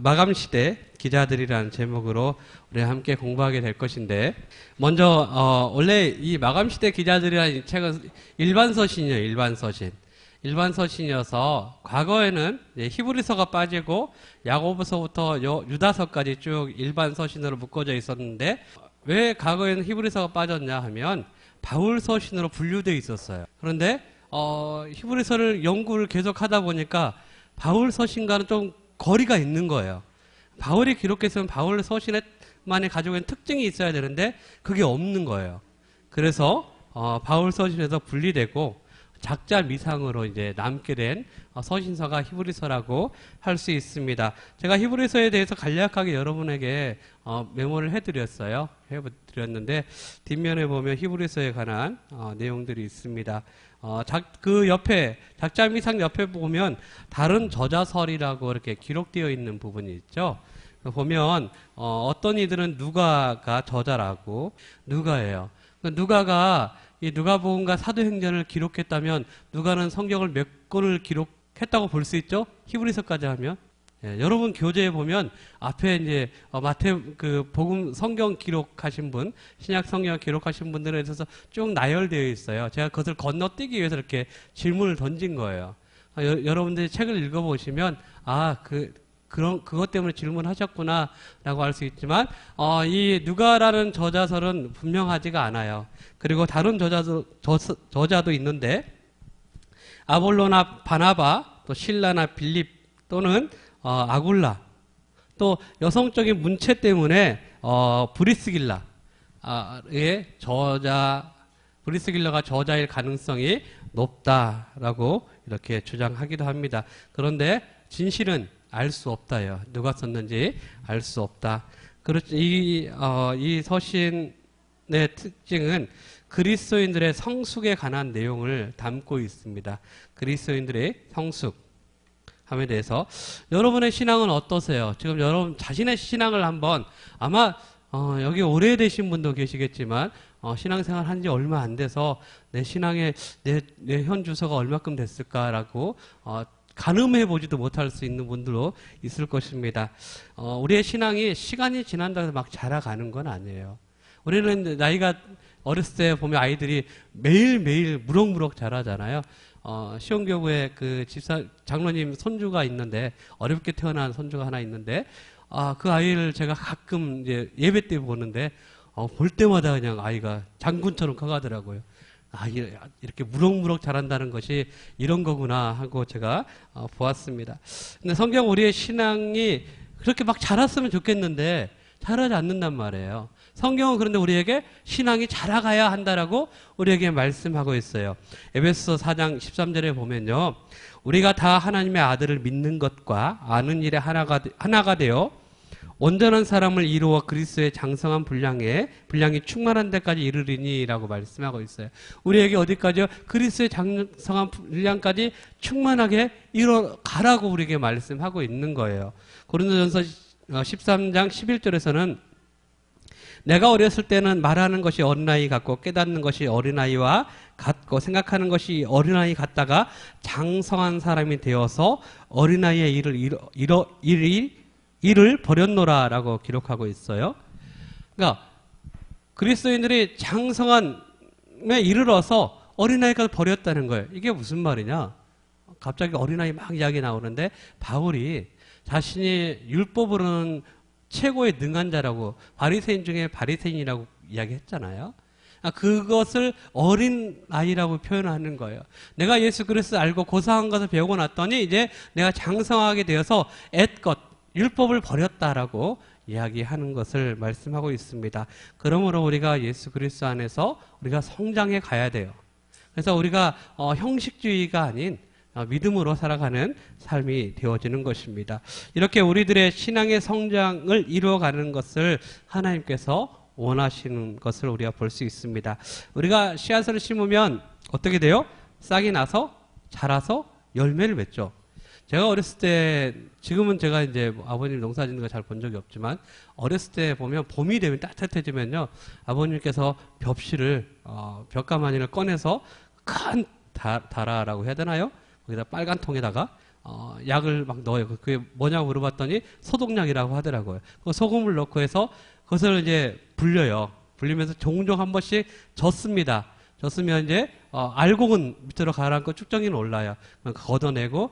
마감시대 기자들이라는 제목으로 우리 함께 공부하게 될 것인데, 먼저 원래 이 마감시대 기자들이라는 이 책은 일반서신이에요. 일반서신이어서 과거에는 히브리서가 빠지고 야고보서부터 유다서까지 쭉 일반서신으로 묶어져 있었는데, 왜 과거에는 히브리서가 빠졌냐 하면 바울서신으로 분류되어 있었어요. 그런데 히브리서를 연구를 계속 하다 보니까 바울서신과는 좀 거리가 있는 거예요. 바울이 기록했으면 바울 서신에만이 가지고 있는 특징이 있어야 되는데 그게 없는 거예요. 그래서 바울 서신에서 분리되고 작자 미상으로 이제 남게 된 서신서가 히브리서라고 할 수 있습니다. 제가 히브리서에 대해서 간략하게 여러분에게 메모를 해드렸는데 뒷면에 보면 히브리서에 관한 내용들이 있습니다. 그 옆에 작자 미상 옆에 보면 다른 저자설이라고 이렇게 기록되어 있는 부분이 있죠. 보면 어떤 이들은 누가가 저자라고, 누가예요. 누가가 이 누가복음과 사도행전을 기록했다면 누가는 성경을 몇 권을 기록했다고 볼 수 있죠? 히브리서까지 하면. 여러분 교재에 보면 앞에 이제 복음 성경 기록하신 분, 신약 성경 기록하신 분들에 대해서 쭉 나열되어 있어요. 제가 그것을 건너뛰기 위해서 이렇게 질문을 던진 거예요. 여러분들이 책을 읽어보시면 그것 때문에 질문하셨구나라고 할 수 있지만 이 누가라는 저자설은 분명하지가 않아요. 그리고 다른 저자도 있는데 아볼로나 바나바, 또 실라나 빌립 또는 아굴라, 또 여성적인 문체 때문에 브리스길라가 저자일 가능성이 높다라고 이렇게 주장하기도 합니다. 그런데 진실은 알 수 없다요. 누가 썼는지 알 수 없다. 그렇죠. 이 서신의 특징은 그리스도인들의 성숙에 관한 내용을 담고 있습니다. 그리스도인들의 성숙함에 대해서 여러분의 신앙은 어떠세요? 지금 여러분 자신의 신앙을 한번, 아마 여기 오래되신 분도 계시겠지만 신앙생활 한 지 얼마 안 돼서 내 신앙의 내 현 주소가 얼마큼 됐을까라고 가늠해 보지도 못할 수 있는 분들도 있을 것입니다. 우리의 신앙이 시간이 지난다고 해서 막 자라가는 건 아니에요. 우리는 나이가 어렸을 때 보면 아이들이 매일매일 무럭무럭 자라잖아요. 시온교구에 그 장로님 손주가 있는데, 어렵게 태어난 손주가 하나 있는데, 그 아이를 제가 가끔 이제 예배 때 보는데, 볼 때마다 그냥 아이가 장군처럼 커가더라고요. 이렇게 무럭무럭 자란다는 것이 이런 거구나 하고 제가 보았습니다. 근데 성경 우리의 신앙이 그렇게 막 자랐으면 좋겠는데 자라지 않는단 말이에요. 성경은 그런데 우리에게 신앙이 자라가야 한다라고 우리에게 말씀하고 있어요. 에베소서 4장 13절에 보면요, 우리가 다 하나님의 아들을 믿는 것과 아는 일에 하나가 되어 온전한 사람을 이루어 그리스도의 장성한 분량이 충만한 데까지 이르리니라고 말씀하고 있어요. 우리에게 어디까지요? 그리스도의 장성한 분량까지 충만하게 이뤄가라고 우리에게 말씀하고 있는 거예요. 고린도전서 13장 11절에서는 내가 어렸을 때는 말하는 것이 어린아이 같고 깨닫는 것이 어린아이와 같고 생각하는 것이 어린아이 같다가 장성한 사람이 되어서 어린아이의 일을 버렸노라라고 기록하고 있어요. 그러니까 그리스도인들이 장성함에 이르러서 어린아이까지 버렸다는 거예요. 이게 무슨 말이냐? 갑자기 어린아이 막 이야기 나오는데, 바울이 자신이 율법으로는 최고의 능한 자라고, 바리새인 중에 바리새인이라고 이야기했잖아요. 그것을 어린아이라고 표현하는 거예요. 내가 예수 그리스도 알고 고상한 것을 배우고 났더니 이제 내가 장성하게 되어서 율법을 버렸다라고 이야기하는 것을 말씀하고 있습니다. 그러므로 우리가 예수 그리스도 안에서 우리가 성장해 가야 돼요. 그래서 우리가 형식주의가 아닌 믿음으로 살아가는 삶이 되어지는 것입니다. 이렇게 우리들의 신앙의 성장을 이루어가는 것을 하나님께서 원하시는 것을 우리가 볼 수 있습니다. 우리가 씨앗을 심으면 어떻게 돼요? 싹이 나서 자라서 열매를 맺죠. 제가 어렸을 때, 지금은 제가 이제 아버님 농사 짓는 거 잘 본 적이 없지만, 어렸을 때 보면 봄이 되면 따뜻해지면요, 아버님께서 벽가마니를 꺼내서 큰 다라라고 해야 되나요? 거기다 빨간 통에다가 약을 막 넣어요. 그게 뭐냐고 물어봤더니 소독약이라고 하더라고요. 그 소금을 넣고 해서 그것을 이제 불려요. 불리면서 종종 한 번씩 젓습니다. 젓으면 이제 알곡은 밑으로 가라앉고 쭉정이는 올라요. 걷어내고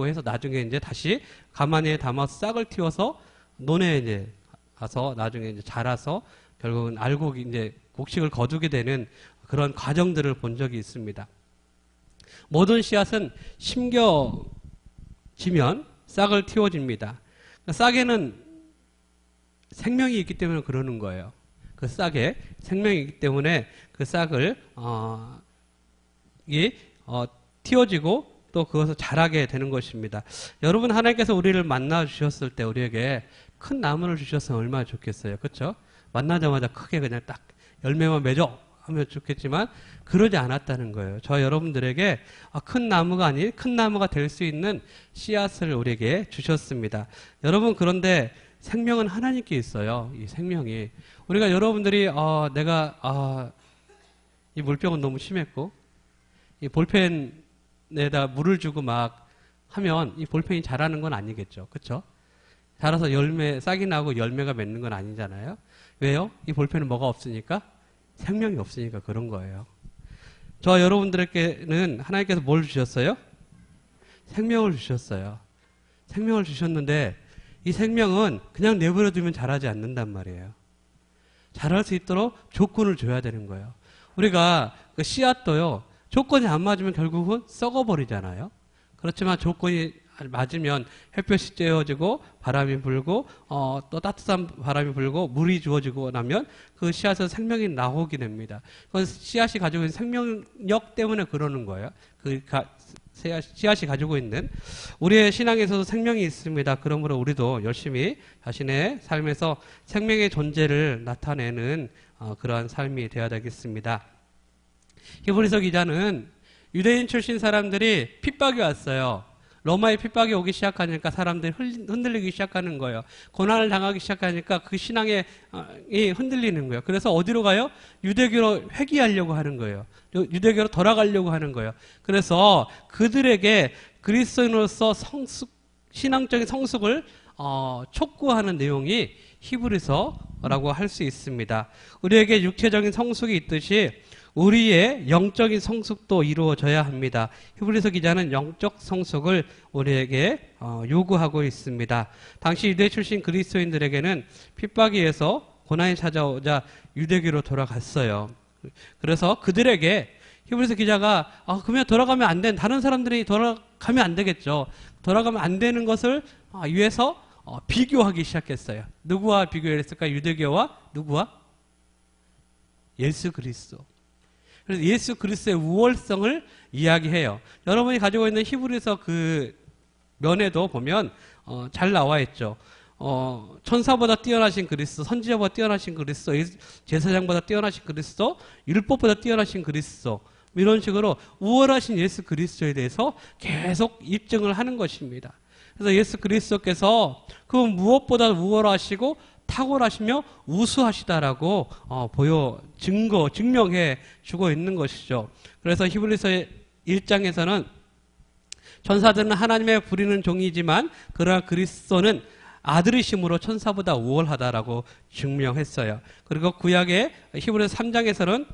해서 나중에 이제 다시 가마니에 담아서 싹을 틔워서 논에 이제 가서 나중에 이제 자라서 결국은 알곡이 이제 곡식을 거두게 되는 그런 과정들을 본 적이 있습니다. 모든 씨앗은 심겨지면 싹을 틔워집니다. 싹에는 생명이 있기 때문에 그러는 거예요. 그 싹에 생명이 있기 때문에 그 싹을 틔워지고 또 그것을 자라게 되는 것입니다. 여러분, 하나님께서 우리를 만나 주셨을 때 우리에게 큰 나무를 주셨으면 얼마나 좋겠어요. 그렇죠? 만나자마자 크게 그냥 딱 열매만 맺어 하면 좋겠지만 그러지 않았다는 거예요. 저 여러분들에게 큰 나무가 아닌 큰 나무가 될 수 있는 씨앗을 우리에게 주셨습니다. 여러분, 그런데 생명은 하나님께 있어요. 이 생명이. 우리가 여러분들이 내가 이 물병은 너무 심했고 이 볼펜에다 물을 주고 막 하면 이 볼펜이 자라는 건 아니겠죠. 그렇죠? 자라서 싹이 나고 열매가 맺는 건 아니잖아요. 왜요? 이 볼펜은 뭐가 없으니까? 생명이 없으니까 그런 거예요. 저 여러분들에게는 하나님께서 뭘 주셨어요? 생명을 주셨어요. 생명을 주셨는데 이 생명은 그냥 내버려 두면 자라지 않는단 말이에요. 자랄 수 있도록 조건을 줘야 되는 거예요. 우리가 그 씨앗도요, 조건이 안 맞으면 결국은 썩어버리잖아요. 그렇지만 조건이 맞으면 햇볕이 쬐어지고 바람이 불고 또 따뜻한 바람이 불고 물이 주어지고 나면 그 씨앗에서 생명이 나오게 됩니다. 그건 씨앗이 가지고 있는 생명력 때문에 그러는 거예요. 씨앗이 가지고 있는 우리의 신앙에서도 생명이 있습니다. 그러므로 우리도 열심히 자신의 삶에서 생명의 존재를 나타내는 그러한 삶이 되어야 되겠습니다. 히브리서 기자는 유대인 출신 사람들이 핍박이 왔어요. 로마의 핍박이 오기 시작하니까 사람들이 흔들리기 시작하는 거예요. 고난을 당하기 시작하니까 그 신앙이 흔들리는 거예요. 그래서 어디로 가요? 유대교로 회귀하려고 하는 거예요. 유대교로 돌아가려고 하는 거예요. 그래서 그들에게 그리스도인으로서 신앙적인 성숙을 촉구하는 내용이 히브리서라고 할 수 있습니다. 우리에게 육체적인 성숙이 있듯이 우리의 영적인 성숙도 이루어져야 합니다. 히브리서 기자는 영적 성숙을 우리에게 요구하고 있습니다. 당시 유대 출신 그리스도인들에게는 핍박에 의해서 고난이 찾아오자 유대교로 돌아갔어요. 그래서 그들에게 히브리서 기자가 그러면 돌아가면 안 된, 다른 사람들이 돌아가면 안 되겠죠. 돌아가면 안 되는 것을 위해서 비교하기 시작했어요. 누구와 비교했을까? 유대교와 누구와? 예수 그리스도. 그래서 예수 그리스도의 우월성을 이야기해요. 여러분이 가지고 있는 히브리서 그 면에도 보면 잘 나와 있죠. 천사보다 뛰어나신 그리스도, 선지자보다 뛰어나신 그리스도, 제사장보다 뛰어나신 그리스도, 율법보다 뛰어나신 그리스도, 이런 식으로 우월하신 예수 그리스도에 대해서 계속 입증을 하는 것입니다. 그래서 예수 그리스도께서 그 무엇보다 우월하시고 탁월하시며 우수하시다라고 증명해 주고 있는 것이죠. 그래서 히브리서 1장에서는 천사들은 하나님의 부리는 종이지만 그러나 그리스도는 아들이심으로 천사보다 우월하다라고 증명했어요. 그리고 구약의 히브리서 3장에서는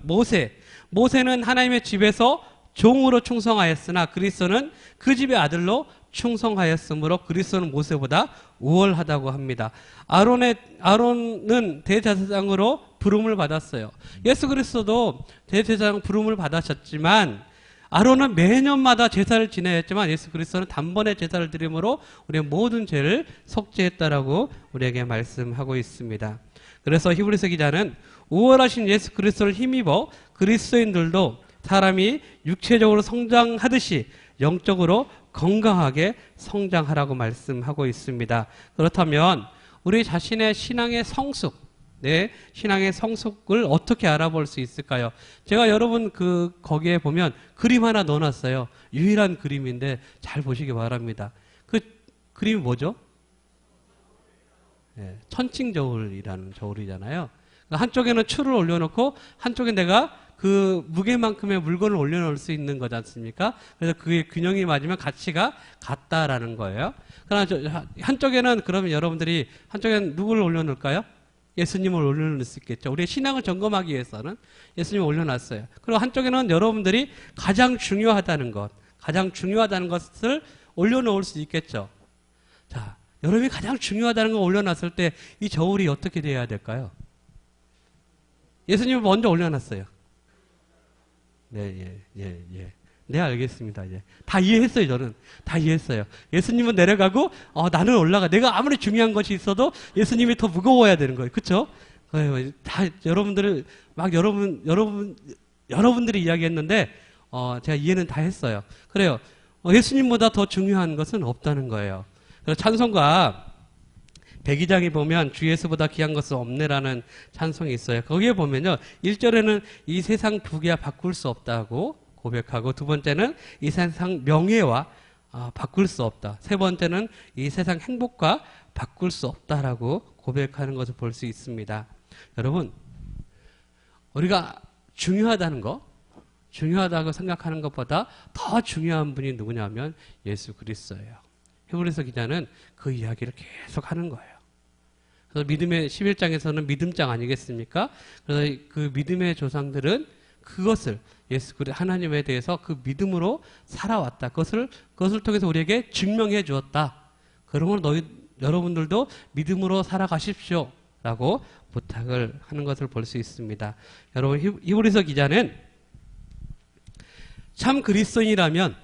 모세는 하나님의 집에서 종으로 충성하였으나 그리스도는 그 집의 아들로 충성하였으므로 그리스도는 모세보다 우월하다고 합니다. 아론은 대제사장으로 부름을 받았어요. 예수 그리스도도 대제사장 부름을 받으셨지만 아론은 매년마다 제사를 지내야 했지만 예수 그리스도는 단번에 제사를 드림으로 우리의 모든 죄를 속죄했다라고 우리에게 말씀하고 있습니다. 그래서 히브리서 기자는 우월하신 예수 그리스도를 힘입어 그리스도인들도 사람이 육체적으로 성장하듯이 영적으로 건강하게 성장하라고 말씀하고 있습니다. 그렇다면 우리 자신의 신앙의 성숙, 신앙의 성숙을 어떻게 알아볼 수 있을까요? 제가 여러분 거기에 보면 그림 하나 넣어놨어요. 유일한 그림인데 잘 보시기 바랍니다. 그 그림이 뭐죠? 천칭저울이라는 저울이잖아요. 한쪽에는 추를 올려놓고 한쪽에 내가 그 무게만큼의 물건을 올려놓을 수 있는 거지 않습니까? 그래서 그게 균형이 맞으면 가치가 같다라는 거예요. 그러나 한쪽에는 그러면 여러분들이 한쪽에는 누구를 올려놓을까요? 예수님을 올려놓을 수 있겠죠. 우리의 신앙을 점검하기 위해서는 예수님을 올려놨어요. 그리고 한쪽에는 여러분들이 가장 중요하다는 것을 올려놓을 수 있겠죠. 자, 여러분이 가장 중요하다는 걸 올려놨을 때 이 저울이 어떻게 돼야 될까요? 예수님을 먼저 올려놨어요. 네, 알겠습니다. 다 이해했어요, 저는. 다 이해했어요. 예수님은 내려가고, 나는 올라가. 내가 아무리 중요한 것이 있어도 예수님이 더 무거워야 되는 거예요. 그쵸? 다 여러분들을, 막 여러분들이 이야기했는데, 제가 이해는 다 했어요. 그래요. 예수님보다 더 중요한 것은 없다는 거예요. 그래서 찬송가 102장에 보면 주 예수보다 귀한 것은 없네라는 찬송이 있어요. 거기에 보면요. 1절에는 이 세상 부귀와 바꿀 수 없다고 고백하고, 두 번째는 이 세상 명예와 바꿀 수 없다. 세 번째는 이 세상 행복과 바꿀 수 없다라고 고백하는 것을 볼 수 있습니다. 여러분, 우리가 중요하다고 생각하는 것보다 더 중요한 분이 누구냐면 예수 그리스도예요. 히브리서 기자는 그 이야기를 계속 하는 거예요. 그래서 믿음의 11장에서는 믿음장 아니겠습니까? 그래서 그 믿음의 조상들은 그것을 예수 그리스도 하나님에 대해서 그 믿음으로 살아왔다. 그것을 통해서 우리에게 증명해 주었다. 그러므로 여러분들도 믿음으로 살아가십시오. 라고 부탁을 하는 것을 볼 수 있습니다. 여러분, 히브리서 기자는 참 그리스도인이라면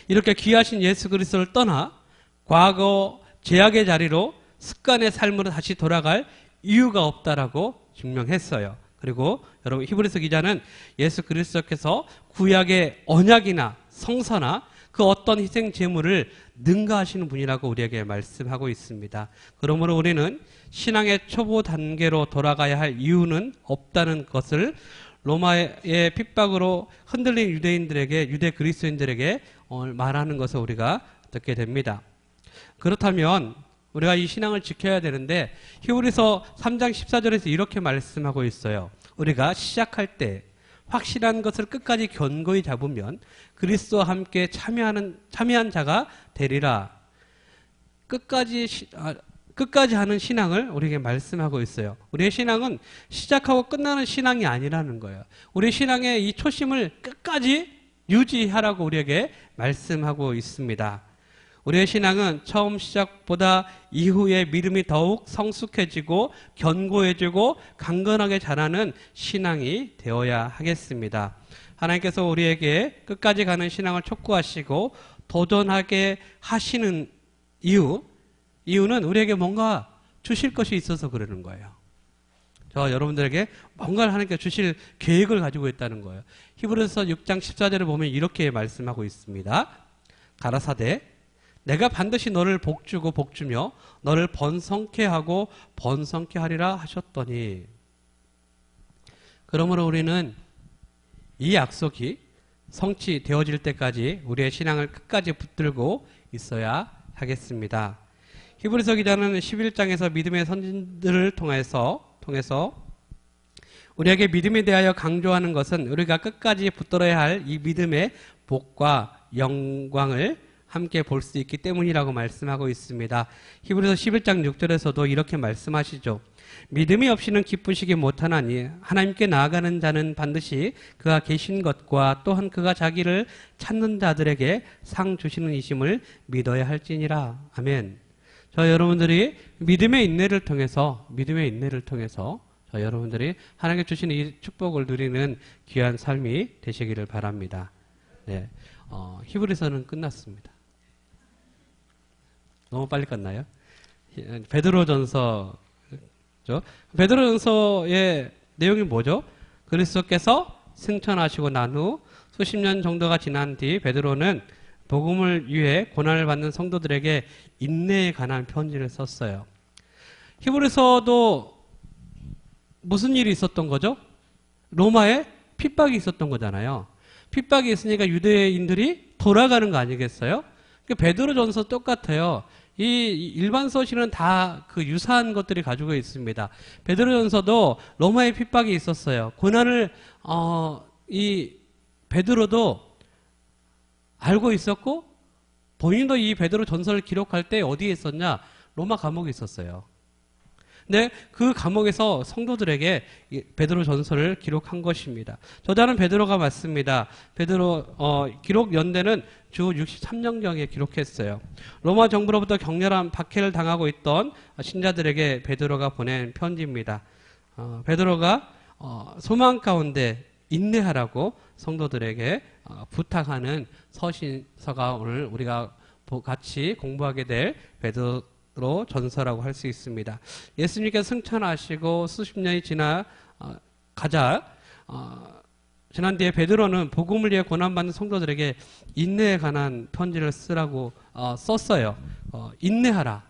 이렇게 귀하신 예수 그리스도를 떠나 과거 죄악의 자리로 습관의 삶으로 다시 돌아갈 이유가 없다라고 증명했어요. 그리고 여러분, 히브리서 기자는 예수 그리스도께서 구약의 언약이나 성서나 그 어떤 희생 제물을 능가하시는 분이라고 우리에게 말씀하고 있습니다. 그러므로 우리는 신앙의 초보 단계로 돌아가야 할 이유는 없다는 것을 로마의 핍박으로 흔들린 유대 그리스도인들에게 말하는 것을 우리가 듣게 됩니다. 그렇다면 우리가 이 신앙을 지켜야 되는데 히브리서 3장 14절에서 이렇게 말씀하고 있어요. 우리가 시작할 때 확실한 것을 끝까지 견고히 잡으면 그리스도와 함께 참여한 자가 되리라. 끝까지 하는 신앙을 우리에게 말씀하고 있어요. 우리의 신앙은 시작하고 끝나는 신앙이 아니라는 거예요. 우리의 신앙의 이 초심을 끝까지 유지하라고 우리에게 말씀하고 있습니다. 우리의 신앙은 처음 시작보다 이후에 믿음이 더욱 성숙해지고 견고해지고 강건하게 자라는 신앙이 되어야 하겠습니다. 하나님께서 우리에게 끝까지 가는 신앙을 촉구하시고 도전하게 하시는 이유는 우리에게 뭔가 주실 것이 있어서 그러는 거예요. 저 여러분들에게 뭔가를 하나님께 주실 계획을 가지고 있다는 거예요. 히브리서 6장 14절을 보면 이렇게 말씀하고 있습니다. 가라사대 내가 반드시 너를 복주고 복주며 너를 번성케 하고 번성케 하리라 하셨더니, 그러므로 우리는 이 약속이 성취되어질 때까지 우리의 신앙을 끝까지 붙들고 있어야 하겠습니다. 히브리서 기자는 11장에서 믿음의 선진들을 통해서 우리에게 믿음에 대하여 강조하는 것은 우리가 끝까지 붙들어야 할 이 믿음의 복과 영광을 함께 볼 수 있기 때문이라고 말씀하고 있습니다. 히브리서 11장 6절에서도 이렇게 말씀하시죠. 믿음이 없이는 기쁘시기 못하나니 하나님께 나아가는 자는 반드시 그가 계신 것과 또한 그가 자기를 찾는 자들에게 상 주시는 이심을 믿어야 할지니라. 아멘. 저 여러분들이 믿음의 인내를 통해서 저 여러분들이 하나님께 주시는 이 축복을 누리는 귀한 삶이 되시기를 바랍니다. 네, 히브리서는 끝났습니다. 너무 빨리 끝나요? 베드로전서의 내용이 뭐죠? 그리스도께서 승천하시고 난 후 수십 년 정도가 지난 뒤 베드로는 복음을 위해 고난을 받는 성도들에게 인내에 관한 편지를 썼어요. 히브리서도 무슨 일이 있었던 거죠? 로마에 핍박이 있었던 거잖아요. 핍박이 있으니까 유대인들이 돌아가는 거 아니겠어요? 베드로전서 똑같아요. 이 일반 서신은 다 그 유사한 것들이 가지고 있습니다. 베드로전서도 로마의 핍박이 있었어요. 고난을 이 베드로도 알고 있었고 본인도 이 베드로 전서를 기록할 때 어디에 있었냐? 로마 감옥에 있었어요. 근데 그 감옥에서 성도들에게 베드로 전서를 기록한 것입니다. 저자는 베드로가 맞습니다. 베드로 기록 연대는 주 63년경에 기록했어요. 로마 정부로부터 격렬한 박해를 당하고 있던 신자들에게 베드로가 보낸 편지입니다. 베드로가 소망 가운데 인내하라고 성도들에게 부탁하는 서신서가 오늘 우리가 같이 공부하게 될 베드로 전서라고 할 수 있습니다. 예수님께서 승천하시고 수십 년이 가자 지난 뒤에 베드로는 복음을 위해 고난받는 성도들에게 인내에 관한 편지를 쓰라고 썼어요. 인내하라.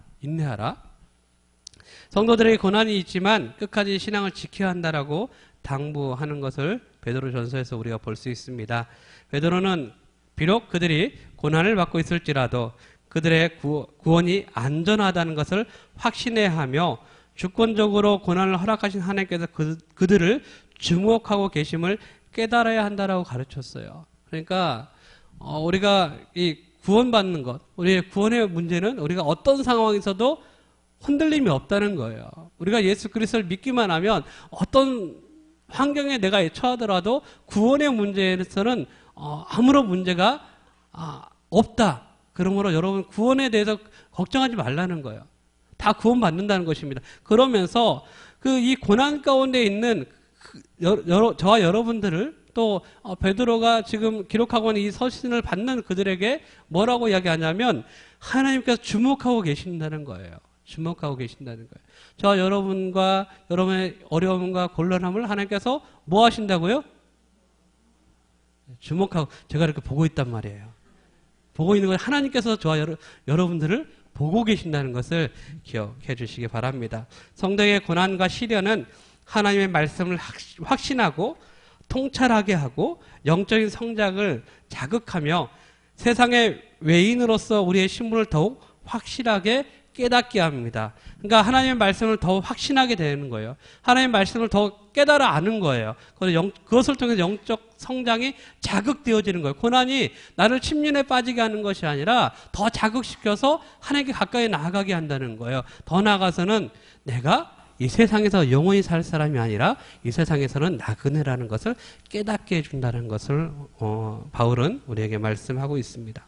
성도들에게 고난이 있지만 끝까지 신앙을 지켜야 한다라고 당부하는 것을 베드로 전서에서 우리가 볼 수 있습니다. 베드로는 비록 그들이 고난을 받고 있을지라도 그들의 구원이 안전하다는 것을 확신해야 하며 주권적으로 고난을 허락하신 하나님께서 그들을 주목하고 계심을 깨달아야 한다라고 가르쳤어요. 그러니까 우리가 이 구원받는 것, 우리의 구원의 문제는 우리가 어떤 상황에서도 흔들림이 없다는 거예요. 우리가 예수 그리스도를 믿기만 하면 어떤 환경에 내가 처하더라도 구원의 문제에서는 아무런 문제가 없다. 그러므로 여러분 구원에 대해서 걱정하지 말라는 거예요. 다 구원받는다는 것입니다. 그러면서 이 고난 가운데 있는 저와 여러분들을 또 베드로가 지금 기록하고 있는 이 서신을 받는 그들에게 뭐라고 이야기하냐면 하나님께서 주목하고 계신다는 거예요. 주목하고 계신다는 거예요. 저와 여러분과 여러분의 어려움과 곤란함을 하나님께서 뭐 하신다고요? 주목하고 제가 이렇게 보고 있단 말이에요. 보고 있는 걸 하나님께서 저와 여러분들을 보고 계신다는 것을 기억해 주시기 바랍니다. 성도의 고난과 시련은 하나님의 말씀을 확신하고 통찰하게 하고 영적인 성장을 자극하며 세상의 외인으로서 우리의 신분을 더욱 확실하게 깨닫게 합니다. 그러니까 하나님의 말씀을 더 확신하게 되는 거예요. 하나님의 말씀을 더 깨달아 아는 거예요. 그것을 통해서 영적 성장이 자극되어지는 거예요. 고난이 나를 침륜에 빠지게 하는 것이 아니라 더 자극시켜서 하나님께 가까이 나아가게 한다는 거예요. 더 나아가서는 내가 이 세상에서 영원히 살 사람이 아니라 이 세상에서는 나그네라는 것을 깨닫게 해준다는 것을 바울은 우리에게 말씀하고 있습니다.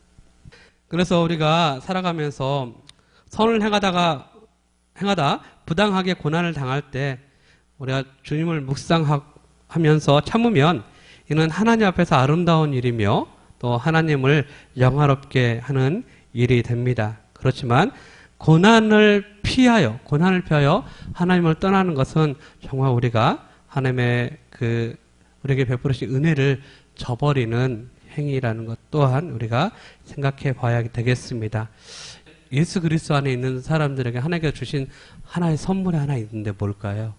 그래서 우리가 살아가면서 선을 행하다 부당하게 고난을 당할 때 우리가 주님을 묵상하면서 참으면 이는 하나님 앞에서 아름다운 일이며 또 하나님을 영화롭게 하는 일이 됩니다. 그렇지만 고난을 피하여 하나님을 떠나는 것은 정말 우리가 하나님의 우리에게 베풀으신 은혜를 저버리는 행위라는 것 또한 우리가 생각해 봐야 되겠습니다. 예수 그리스도 안에 있는 사람들에게 하나님께서 주신 하나의 선물이 하나 있는데 뭘까요?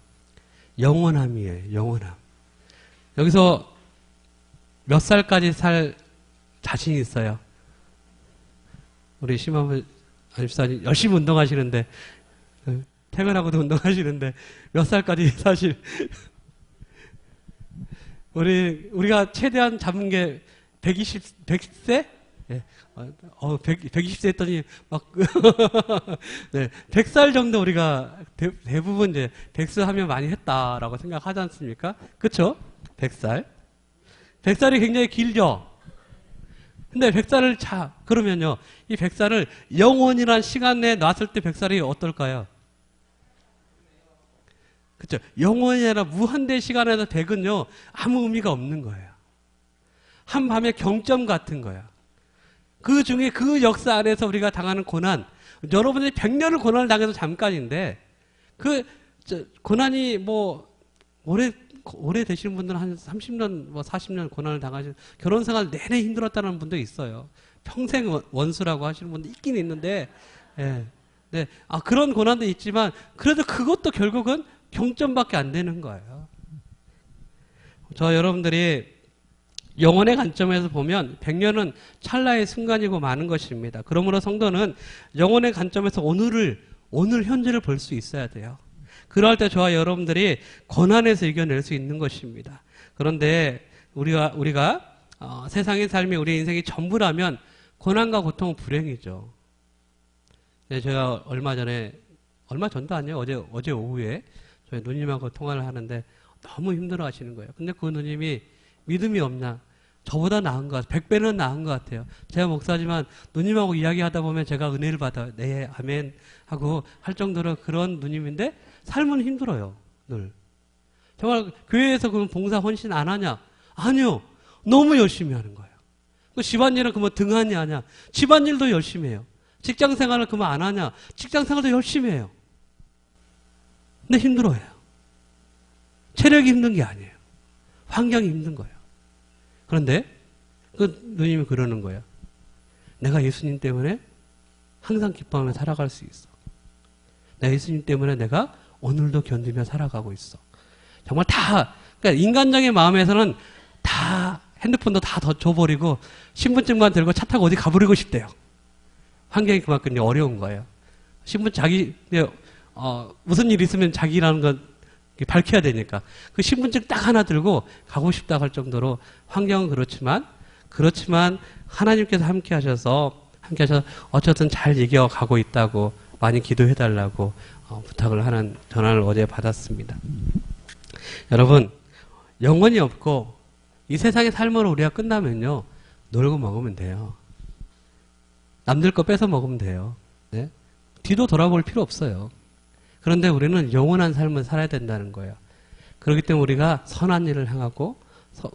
영원함이에요. 영원함. 여기서 몇 살까지 살 자신이 있어요? 우리 심한분 집사님 열심히 운동하시는데 퇴근하고도 운동하시는데 몇 살까지 사실 우리가 최대한 잡은 게 100세? 예. 120세 했더니 막 네, 100살 정도 우리가 대부분 이제 백수하면 많이 했다라고 생각하지 않습니까? 그렇죠? 100살. 100살이 굉장히 길죠. 근데 100살을 그러면요. 이 100살을 영원이란 시간에 놨을 때 100살이 어떨까요? 그렇죠? 영원이 아니라 무한대 시간에서 100은요. 아무 의미가 없는 거예요. 한밤의 경점 같은 거예요. 그 중에 그 역사 안에서 우리가 당하는 고난, 여러분이 100년을 고난을 당해도 잠깐인데 고난이 오래 되시는 분들은 한 30년, 40년 고난을 당하시는, 결혼 생활 내내 힘들었다는 분도 있어요. 평생 원수라고 하시는 분도 있긴 있는데, 예. 네. 그런 고난도 있지만, 그래도 그것도 결국은 경점밖에 안 되는 거예요. 저 여러분들이 영혼의 관점에서 보면 100년은 찰나의 순간이고 많은 것입니다. 그러므로 성도는 영혼의 관점에서 오늘 현재를 볼 수 있어야 돼요. 그럴 때 저와 여러분들이 고난에서 이겨낼 수 있는 것입니다. 그런데 우리가 세상의 삶이 우리 인생이 전부라면 고난과 고통은 불행이죠. 네, 제가 얼마 전도 아니에요. 어제 오후에 저희 누님하고 통화를 하는데 너무 힘들어 하시는 거예요. 근데 그 누님이 믿음이 없냐? 저보다 나은 것 같아요. 100배는 나은 것 같아요. 제가 목사지만 누님하고 이야기하다 보면 제가 은혜를 받아요. 네, 아멘 하고 할 정도로 그런 누님인데 삶은 힘들어요. 늘. 정말 교회에서 그럼 봉사 헌신 안 하냐? 아니요. 너무 열심히 하는 거예요. 그 집안일은 그러면 등한히 하냐? 집안일도 열심히 해요. 직장생활을 그러면 안 하냐? 직장생활도 열심히 해요. 근데 힘들어요. 체력이 힘든 게 아니에요. 환경이 힘든 거예요. 그런데 그 누님이 그러는 거예요. 내가 예수님 때문에 항상 기뻐하며 살아갈 수 있어. 내가 예수님 때문에 내가 오늘도 견디며 살아가고 있어. 정말 그러니까 인간적인 마음에서는 다 핸드폰도 다 줘버리고 신분증만 들고 차 타고 어디 가버리고 싶대요. 환경이 그만큼 어려운 거예요. 무슨 일 있으면 자기라는 건 밝혀야 되니까. 그 신분증 딱 하나 들고 가고 싶다 할 정도로 환경은 그렇지만 하나님께서 함께 하셔서 어쨌든 잘 이겨가고 있다고 많이 기도해달라고 부탁을 하는 전화를 어제 받았습니다. 여러분, 영혼이 없고 이 세상의 삶으로 우리가 끝나면요, 놀고 먹으면 돼요. 남들 거 뺏어 먹으면 돼요. 네? 뒤도 돌아볼 필요 없어요. 그런데 우리는 영원한 삶을 살아야 된다는 거예요. 그렇기 때문에 우리가 선한 일을 행하고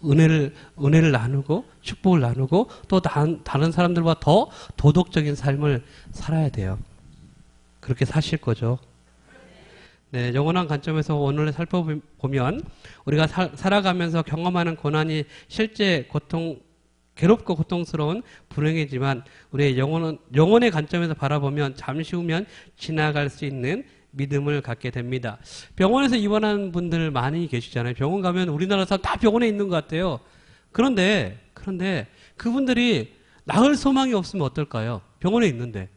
은혜를 나누고 축복을 나누고 또 다른 사람들과 더 도덕적인 삶을 살아야 돼요. 그렇게 사실 거죠. 네, 영원한 관점에서 오늘 살펴보면 우리가 살아가면서 경험하는 고난이 실제 괴롭고 고통스러운 불행이지만 우리의 영혼의 관점에서 바라보면 잠시 후면 지나갈 수 있는 믿음을 갖게 됩니다. 병원에서 입원하는 분들 많이 계시잖아요. 병원 가면 우리나라 사람 다 병원에 있는 것 같아요. 그런데 그분들이 나을 소망이 없으면 어떨까요? 병원에 있는데.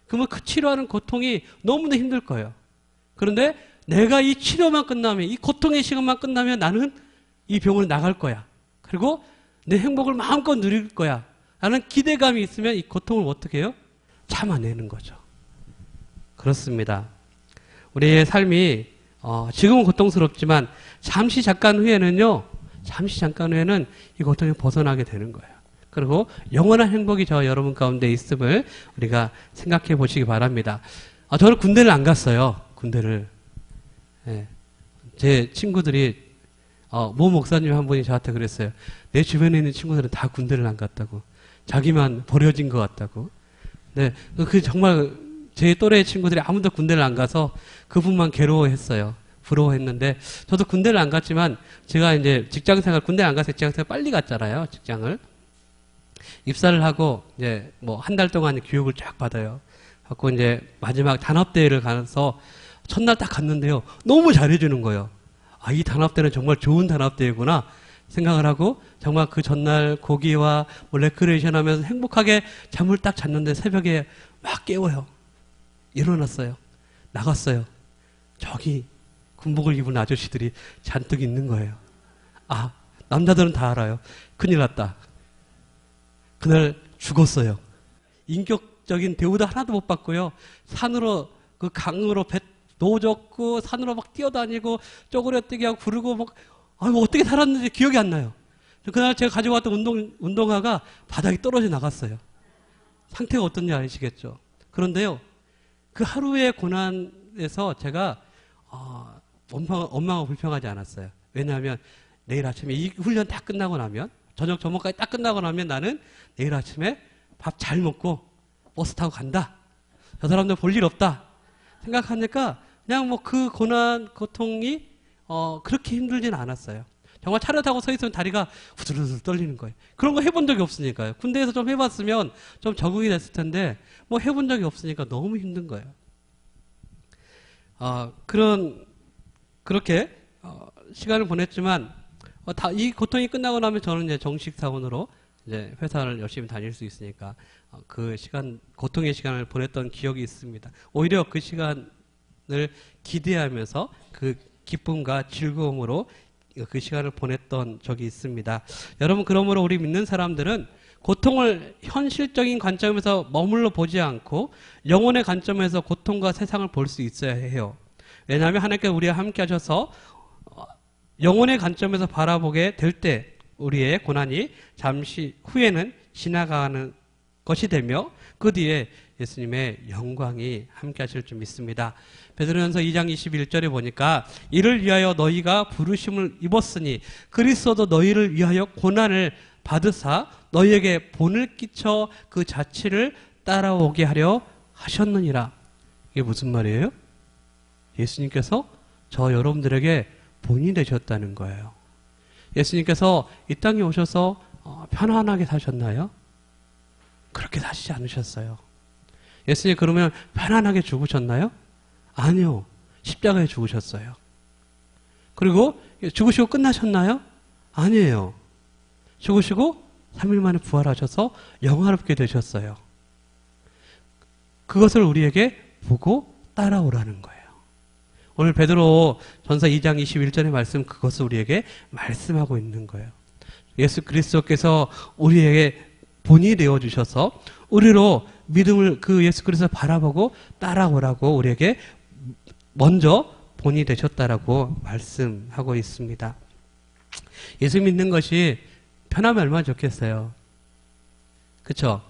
그러면 그 치료하는 고통이 너무나 힘들 거예요. 그런데 내가 이 치료만 끝나면, 이 고통의 시간만 끝나면 나는 이 병원에 나갈 거야. 그리고 내 행복을 마음껏 누릴 거야. 라는 기대감이 있으면 이 고통을 어떻게 해요? 참아내는 거죠. 그렇습니다. 우리의 삶이 지금은 고통스럽지만 잠시 잠깐 후에는 이 고통에 벗어나게 되는 거예요. 그리고 영원한 행복이 저와 여러분 가운데 있음을 우리가 생각해 보시기 바랍니다. 저는 군대를 안 갔어요. 군대를. 예. 제 친구들이 모 목사님 한 분이 저한테 그랬어요. 내 주변에 있는 친구들은 다 군대를 안 갔다고. 자기만 버려진 것 같다고. 네, 정말 제 또래 친구들이 아무도 군대를 안 가서 그분만 괴로워했어요. 부러워했는데 저도 군대를 안 갔지만 제가 이제 군대 안 가서 직장생활 빨리 갔잖아요. 직장을. 입사를 하고 이제 뭐 한 달 동안 교육을 쫙 받아요. 갖고 이제 마지막 단합대회를 가서 첫날 딱 갔는데요. 너무 잘해주는 거예요. 이 단합대회는 정말 좋은 단합대회구나 생각을 하고 정말 그 전날 고기와 레크레이션 하면서 행복하게 잠을 딱 잤는데 새벽에 막 깨워요. 일어났어요. 나갔어요. 저기 군복을 입은 아저씨들이 잔뜩 있는 거예요. 남자들은 다 알아요. 큰일 났다. 그날 죽었어요. 인격적인 대우도 하나도 못 받고요. 산으로 그 강으로 배 노젓고 산으로 막 뛰어다니고 쪼그려뜨기 하고 부르고 막 어떻게 살았는지 기억이 안 나요. 그날 제가 가지고 왔던 운동화가 바닥에 떨어져 나갔어요. 상태가 어떤지 아시겠죠? 그런데요, 그 하루의 고난에서 제가 엄마가 불평하지 않았어요. 왜냐하면 내일 아침에 이 훈련 다 끝나고 나면 저녁 점호까지 딱 끝나고 나면 나는 내일 아침에 밥 잘 먹고 버스 타고 간다. 저 사람들 볼 일 없다. 생각하니까 그냥 뭐 그 고통이 그렇게 힘들지는 않았어요. 정말 차를 타고 서 있으면 다리가 후들후들 떨리는 거예요. 그런 거 해본 적이 없으니까요. 군대에서 좀 해봤으면 좀 적응이 됐을 텐데 뭐 해본 적이 없으니까 너무 힘든 거예요. 그렇게 시간을 보냈지만 이 고통이 끝나고 나면 저는 이제 정식 사원으로 이제 회사를 열심히 다닐 수 있으니까 그 시간, 고통의 시간을 보냈던 기억이 있습니다. 오히려 그 시간을 기대하면서 그 기쁨과 즐거움으로 그 시간을 보냈던 적이 있습니다. 여러분, 그러므로 우리 믿는 사람들은 고통을 현실적인 관점에서 머물러 보지 않고 영혼의 관점에서 고통과 세상을 볼 수 있어야 해요. 왜냐하면 하나님께서 우리와 함께 하셔서 영혼의 관점에서 바라보게 될 때 우리의 고난이 잠시 후에는 지나가는 것이 되며 그 뒤에 예수님의 영광이 함께 하실 줄 믿습니다. 베드로전서 2장 21절에 보니까 이를 위하여 너희가 부르심을 입었으니 그리스도도 너희를 위하여 고난을 받으사 너희에게 본을 끼쳐 그 자취를 따라오게 하려 하셨느니라. 이게 무슨 말이에요? 예수님께서 저 여러분들에게 본이 되셨다는 거예요. 예수님께서 이 땅에 오셔서 편안하게 사셨나요? 그렇게 사시지 않으셨어요. 예수님 그러면 편안하게 죽으셨나요? 아니요. 십자가에 죽으셨어요. 그리고 죽으시고 끝나셨나요? 아니에요. 죽으시고 3일 만에 부활하셔서 영화롭게 되셨어요. 그것을 우리에게 보고 따라오라는 거예요. 오늘 베드로 전서 2장 21절의 말씀, 그것을 우리에게 말씀하고 있는 거예요. 예수 그리스도께서 우리에게 본이 되어주셔서 우리로 믿음을 그 예수 그리스도를 바라보고 따라오라고 우리에게 먼저 본이 되셨다라고 말씀하고 있습니다. 예수 믿는 것이 편하면 얼마나 좋겠어요. 그렇죠?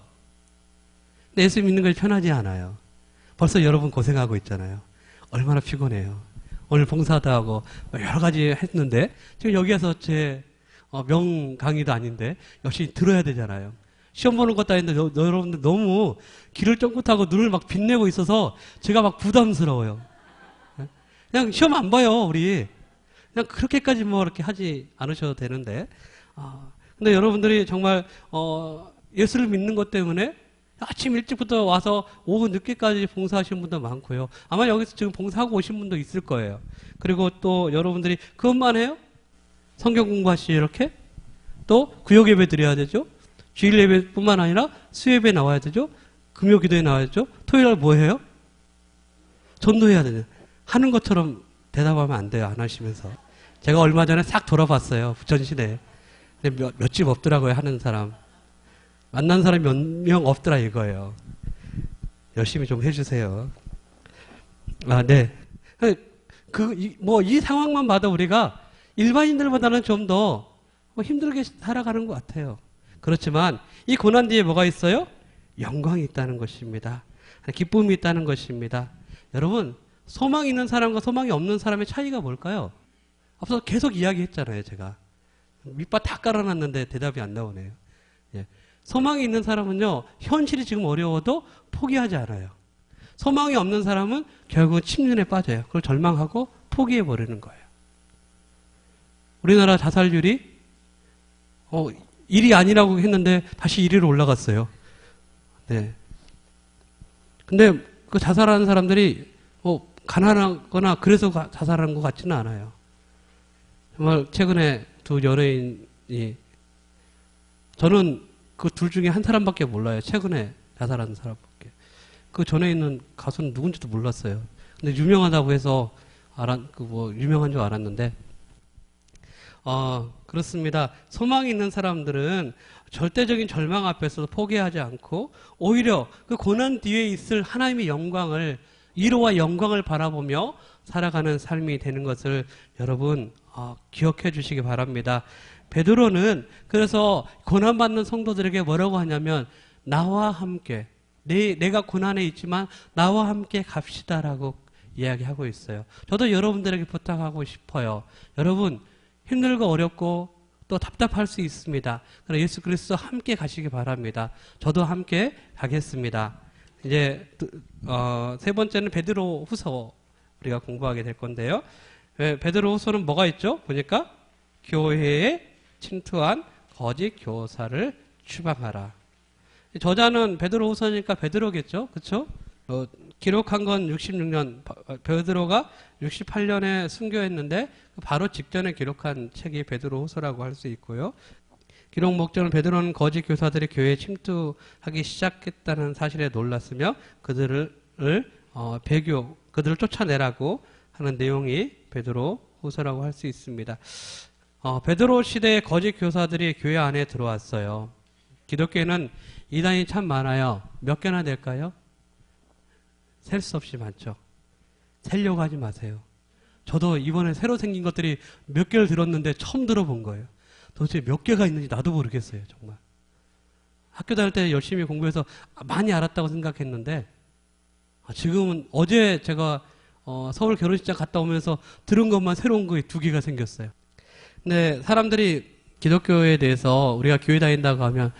근데 예수 믿는 것이 편하지 않아요. 벌써 여러분 고생하고 있잖아요. 얼마나 피곤해요. 오늘 봉사도 하고 여러 가지 했는데 지금 여기에서 제 명강의도 아닌데 역시 들어야 되잖아요. 시험 보는 것도 아닌데 여러분들 너무 길을 쫑긋하고 눈을 막 빛내고 있어서 제가 막 부담스러워요. 그냥 시험 안 봐요, 우리. 그냥 그렇게까지 뭐 이렇게 하지 않으셔도 되는데. 근데 여러분들이 정말 예수를 믿는 것 때문에 아침 일찍부터 와서 오후 늦게까지 봉사하시는 분도 많고요. 아마 여기서 지금 봉사하고 오신 분도 있을 거예요. 그리고 또 여러분들이 그것만 해요? 성경 공부하시죠, 이렇게? 또 구역 예배 드려야 되죠? 주일 예배뿐만 아니라 수예배 나와야 되죠? 금요 기도에 나와야 되죠? 토요일 날 뭐 해요? 전도해야 되죠. 하는 것처럼 대답하면 안 돼요, 안 하시면서. 제가 얼마 전에 싹 돌아봤어요, 부천시내. 근데 몇 집 없더라고요, 하는 사람. 만난 사람이 몇 명 없더라 이거예요. 열심히 좀 해주세요. 네. 이 상황만 봐도 우리가 일반인들보다는 좀 더 힘들게 살아가는 것 같아요. 그렇지만 이 고난 뒤에 뭐가 있어요? 영광이 있다는 것입니다. 기쁨이 있다는 것입니다. 여러분, 소망이 있는 사람과 소망이 없는 사람의 차이가 뭘까요? 앞서 계속 이야기했잖아요, 제가. 밑밥 다 깔아놨는데 대답이 안 나오네요. 예. 소망이 있는 사람은요, 현실이 지금 어려워도 포기하지 않아요. 소망이 없는 사람은 결국은 침륜에 빠져요. 그걸 절망하고 포기해버리는 거예요. 우리나라 자살률이 1위 아니라고 했는데 다시 1위로 올라갔어요. 네. 근데 그 자살하는 사람들이 가난하거나 그래서 자살하는 것 같지는 않아요. 정말 최근에 두 연예인이, 저는 그 둘 중에 한 사람밖에 몰라요. 최근에 자살한 사람밖에. 그 전에 있는 가수는 누군지도 몰랐어요. 근데 유명하다고 해서 유명한 줄 알았는데, 그렇습니다. 소망이 있는 사람들은 절대적인 절망 앞에서도 포기하지 않고 오히려 그 고난 뒤에 있을 하나님의 영광을, 위로와 영광을 바라보며 살아가는 삶이 되는 것을 여러분 기억해 주시기 바랍니다. 베드로는 그래서 고난받는 성도들에게 뭐라고 하냐면, 나와 함께, 내가 고난에 있지만 나와 함께 갑시다라고 이야기하고 있어요. 저도 여러분들에게 부탁하고 싶어요. 여러분, 힘들고 어렵고 또 답답할 수 있습니다. 그러나 예수 그리스도 함께 가시기 바랍니다. 저도 함께 가겠습니다. 이제 세 번째는 베드로 후서 우리가 공부하게 될 건데요. 베드로 후서는 뭐가 있죠? 보니까 교회에 침투한 거짓 교사를 추방하라. 저자는 베드로 후서니까 베드로겠죠? 그렇죠? 기록한 건 66년 베드로가 68년에 순교했는데 바로 직전에 기록한 책이 베드로후서라고 할 수 있고요. 기록 목적은 베드로는 거짓 교사들이 교회에 침투하기 시작했다는 사실에 놀랐으며 그들을 그들을 쫓아내라고 하는 내용이 베드로후서라고 할 수 있습니다. 베드로 시대의 거짓 교사들이 교회 안에 들어왔어요. 기독교에는 이단이 참 많아요. 몇 개나 될까요? 셀 수 없이 많죠. 세려고 하지 마세요. 저도 이번에 새로 생긴 것들이 몇 개를 들었는데 처음 들어본 거예요. 도대체 몇 개가 있는지 나도 모르겠어요. 정말. 학교 다닐 때 열심히 공부해서 많이 알았다고 생각했는데 지금은 어제 제가 서울 결혼식장 갔다 오면서 들은 것만 새로운 거 2개가 생겼어요. 근데 사람들이 기독교에 대해서 우리가 교회 다닌다고 하면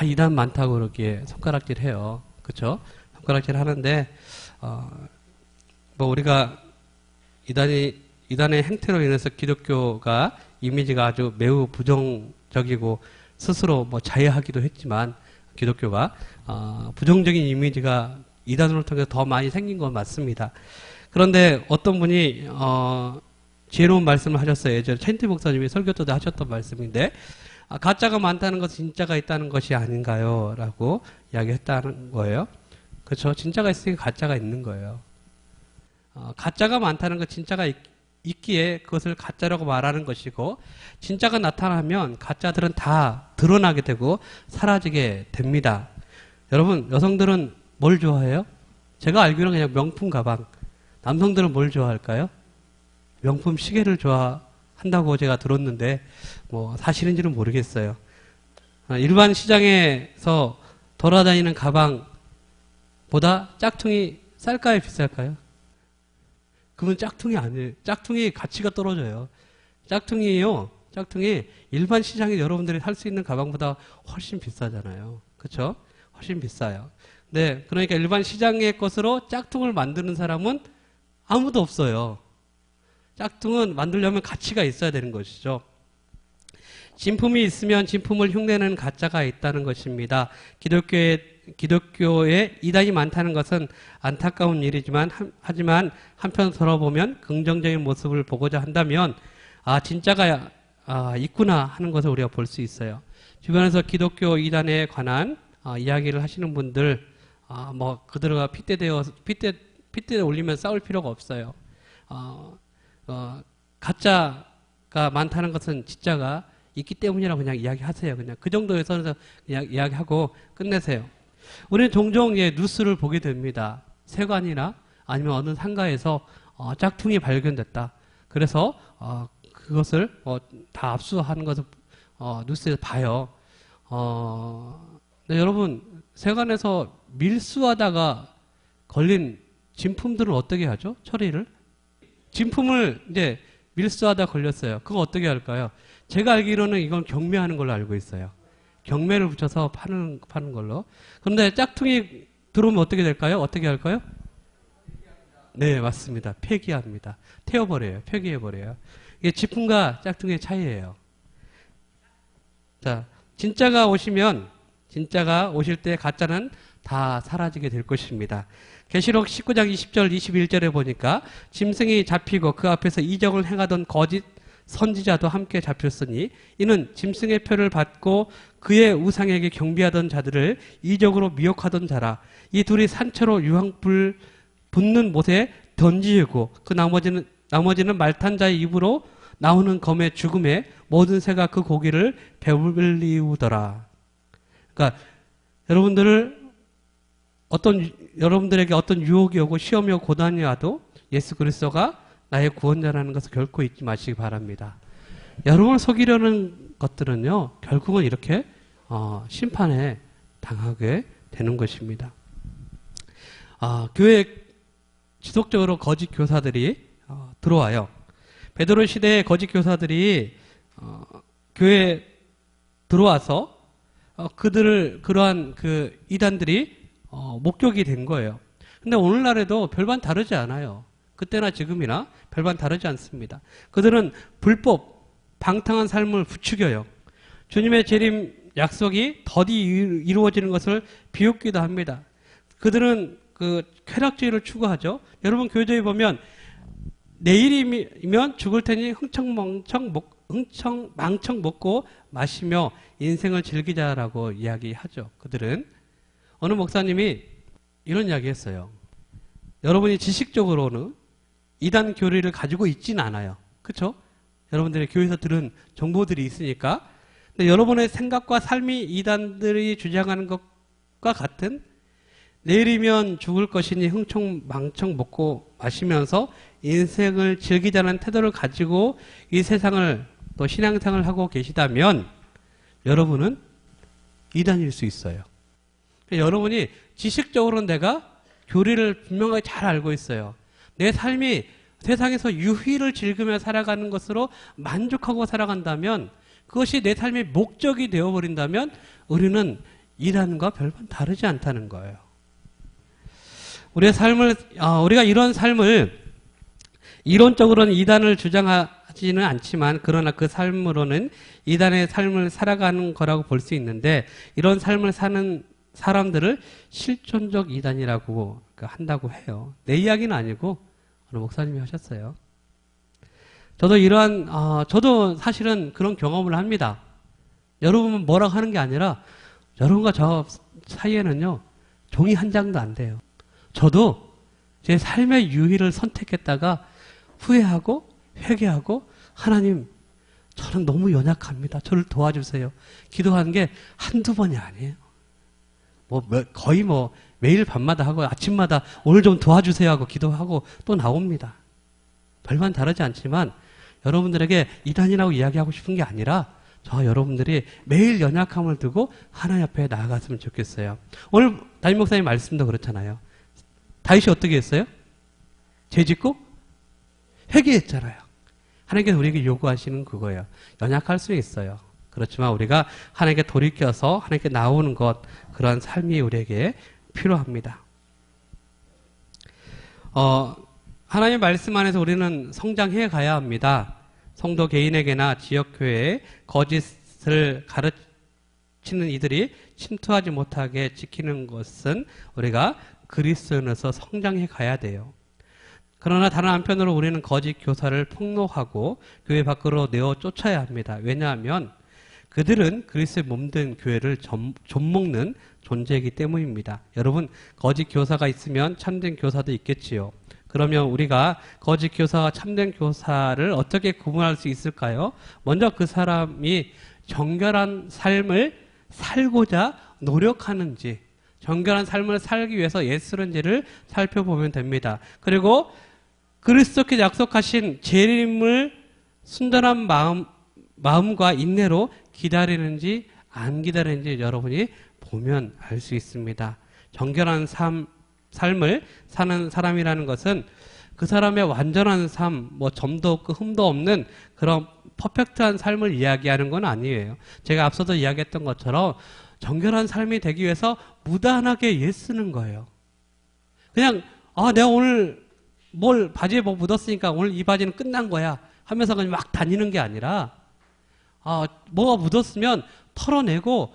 이단 많다고 그렇게 손가락질 해요. 그렇죠? 손가락질 하는데 뭐 우리가 이단의 행태로 인해서 기독교가 이미지가 아주 매우 부정적이고 스스로 뭐 자해하기도 했지만 기독교가 부정적인 이미지가 이단으로 통해서 더 많이 생긴 건 맞습니다. 그런데 어떤 분이 지혜로운 말씀을 하셨어요. 예전에 첸티 목사님이 설교 때도 하셨던 말씀인데 가짜가 많다는 것은 진짜가 있다는 것이 아닌가요? 라고 이야기했다는 거예요. 그렇죠. 진짜가 있으니까 가짜가 있는 거예요. 가짜가 많다는 것 진짜가 있기에 그것을 가짜라고 말하는 것이고 진짜가 나타나면 가짜들은 다 드러나게 되고 사라지게 됩니다. 여러분 여성들은 뭘 좋아해요? 제가 알기로는 그냥 명품 가방. 남성들은 뭘 좋아할까요? 명품 시계를 좋아한다고 제가 들었는데 뭐 사실인지는 모르겠어요. 일반 시장에서 돌아다니는 가방보다 짝퉁이 쌀까요? 비쌀까요? 그건 짝퉁이 아니에요. 짝퉁이 가치가 떨어져요. 짝퉁이 일반 시장에 여러분들이 살 수 있는 가방보다 훨씬 비싸잖아요. 그렇죠? 훨씬 비싸요. 네, 그러니까 일반 시장의 것으로 짝퉁을 만드는 사람은 아무도 없어요. 짝퉁은 만들려면 가치가 있어야 되는 것이죠. 진품이 있으면 진품을 흉내내는 가짜가 있다는 것입니다. 기독교에 이단이 많다는 것은 안타까운 일이지만 하지만 한편으로 보면 긍정적인 모습을 보고자 한다면 진짜가 있구나 하는 것을 우리가 볼 수 있어요. 주변에서 기독교 이단에 관한 이야기를 하시는 분들 뭐 그들과 핏대 올리면 싸울 필요가 없어요. 가짜가 많다는 것은 진짜가 있기 때문이라고 그냥 이야기하세요. 그냥 그 정도의 선에서 그냥 이야기하고 끝내세요. 우리는 종종 뉴스를 보게 됩니다. 세관이나 아니면 어느 상가에서 짝퉁이 발견됐다. 그래서 그것을 다 압수하는 것을 뉴스에서 봐요. 네, 여러분 세관에서 밀수하다가 걸린 진품들은 어떻게 하죠? 처리를? 진품을 이제 밀수하다 걸렸어요. 그거 어떻게 할까요? 제가 알기로는 이건 경매하는 걸로 알고 있어요. 경매를 붙여서 파는 걸로. 그런데 짝퉁이 들어오면 어떻게 될까요? 어떻게 할까요? 네, 맞습니다. 폐기합니다. 태워버려요. 폐기해버려요. 이게 진품과 짝퉁의 차이예요. 자, 진짜가 오실 때 가짜는 다 사라지게 될 것입니다. 계시록 19장 20절 21절에 보니까 짐승이 잡히고 그 앞에서 이적을 행하던 거짓 선지자도 함께 잡혔으니 이는 짐승의 표를 받고 그의 우상에게 경배하던 자들을 이적으로 미혹하던 자라. 이 둘이 산채로 유황불 붙는 못에 던지고 그 나머지는 말탄 자의 입으로 나오는 검의 죽음에 모든 새가 그 고기를 배불리우더라. 그러니까 여러분들에게 어떤 유혹이 오고 시험이 오고 고난이 와도 예수 그리스도가 나의 구원자라는 것을 결코 잊지 마시기 바랍니다. 여러분을 속이려는 것들은요, 결국은 이렇게 심판에 당하게 되는 것입니다. 교회에 지속적으로 거짓 교사들이 들어와요. 베드로 시대에 거짓 교사들이 교회에 들어와서 그러한 그 이단들이 목격이 된 거예요. 근데 오늘날에도 별반 다르지 않아요. 그때나 지금이나 별반 다르지 않습니다. 그들은 불법, 방탕한 삶을 부추겨요. 주님의 재림 약속이 더디 이루어지는 것을 비웃기도 합니다. 그들은 그 쾌락주의를 추구하죠. 여러분 교회에 보면 내일이면 죽을 테니 흥청망청 먹고 마시며 인생을 즐기자라고 이야기하죠. 그들은 어느 목사님이 이런 이야기했어요. 여러분이 지식적으로는 이단 교리를 가지고 있지는 않아요. 그렇죠? 여러분들이 교회에서 들은 정보들이 있으니까. 근데 여러분의 생각과 삶이 이단들이 주장하는 것과 같은 내일이면 죽을 것이니 흥청망청 먹고 마시면서 인생을 즐기자는 태도를 가지고 이 세상을 또 신앙생활을 하고 계시다면 여러분은 이단일 수 있어요. 여러분이 지식적으로는 내가 교리를 분명하게 잘 알고 있어요. 내 삶이 세상에서 유희를 즐기며 살아가는 것으로 만족하고 살아간다면 그것이 내 삶의 목적이 되어버린다면 우리는 이단과 별반 다르지 않다는 거예요. 우리가 이런 삶을 이론적으로는 이단을 주장하지는 않지만 그러나 그 삶으로는 이단의 삶을 살아가는 거라고 볼 수 있는데 이런 삶을 사는 사람들을 실존적 이단이라고 한다고 해요. 내 이야기는 아니고 어느 목사님이 하셨어요. 저도 사실은 그런 경험을 합니다. 여러분은 뭐라고 하는 게 아니라 여러분과 저 사이에는요 종이 한 장도 안 돼요. 저도 제 삶의 유희를 선택했다가 후회하고 회개하고 하나님 저는 너무 연약합니다. 저를 도와주세요. 기도하는 게 한두 번이 아니에요. 거의 매일 밤마다 하고 아침마다 오늘 좀 도와주세요 하고 기도하고 또 나옵니다. 별반 다르지 않지만 여러분들에게 이단이라고 이야기하고 싶은 게 아니라 저 여러분들이 매일 연약함을 두고 하나님 앞에 나아갔으면 좋겠어요. 오늘 담임 목사님 말씀도 그렇잖아요. 다윗이 어떻게 했어요? 죄짓고 회개했잖아요. 하나님께서 우리에게 요구하시는 그거예요. 연약할 수 있어요. 그렇지만 우리가 하나님께 돌이켜서 하나님께 나오는 것, 그런 삶이 우리에게 필요합니다. 하나님의 말씀 안에서 우리는 성장해 가야 합니다. 성도 개인에게나 지역교회에 거짓을 가르치는 이들이 침투하지 못하게 지키는 것은 우리가 그리스도인으로서 성장해 가야 돼요. 그러나 다른 한편으로 우리는 거짓 교사를 폭로하고 교회 밖으로 내어 쫓아야 합니다. 왜냐하면 그들은 그리스도의 몸된 교회를 좀먹는 존재이기 때문입니다. 여러분, 거짓 교사가 있으면 참된 교사도 있겠지요. 그러면 우리가 거짓 교사와 참된 교사를 어떻게 구분할 수 있을까요? 먼저 그 사람이 정결한 삶을 살고자 노력하는지, 정결한 삶을 살기 위해서 애쓰는지를 살펴보면 됩니다. 그리고 그리스도께 약속하신 재림을 순전한 마음과 인내로 기다리는지 안 기다리는지 여러분이 보면 알 수 있습니다. 정결한 삶을 사는 사람이라는 것은 그 사람의 완전한 삶, 점도 없고 흠도 없는 그런 퍼펙트한 삶을 이야기하는 건 아니에요. 제가 앞서도 이야기했던 것처럼 정결한 삶이 되기 위해서 무단하게 애쓰는 거예요. 그냥 내가 오늘 바지에 묻었으니까 오늘 이 바지는 끝난 거야 하면서 그냥 막 다니는 게 아니라 뭐가 묻었으면 털어내고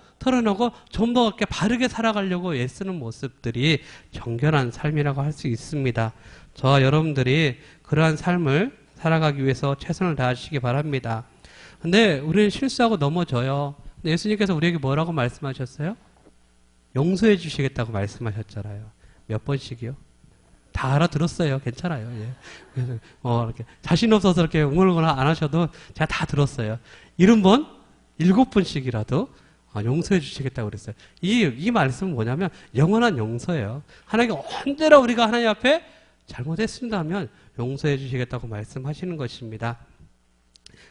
좀 더 이렇게 바르게 살아가려고 애쓰는 모습들이 정결한 삶이라고 할 수 있습니다. 저와 여러분들이 그러한 삶을 살아가기 위해서 최선을 다하시기 바랍니다. 근데 우리는 실수하고 넘어져요. 근데 예수님께서 우리에게 뭐라고 말씀하셨어요? 용서해 주시겠다고 말씀하셨잖아요. 몇 번씩이요? 다 알아들었어요. 괜찮아요. 예. 그래서 이렇게 자신 없어서 이렇게 웅얼웅얼 안 하셔도 제가 다 들었어요. 70번, 7번씩이라도 용서해 주시겠다고 그랬어요. 이 말씀은 뭐냐면 영원한 용서예요. 하나님께 언제나 우리가 하나님 앞에 잘못했습니다 하면 용서해 주시겠다고 말씀하시는 것입니다.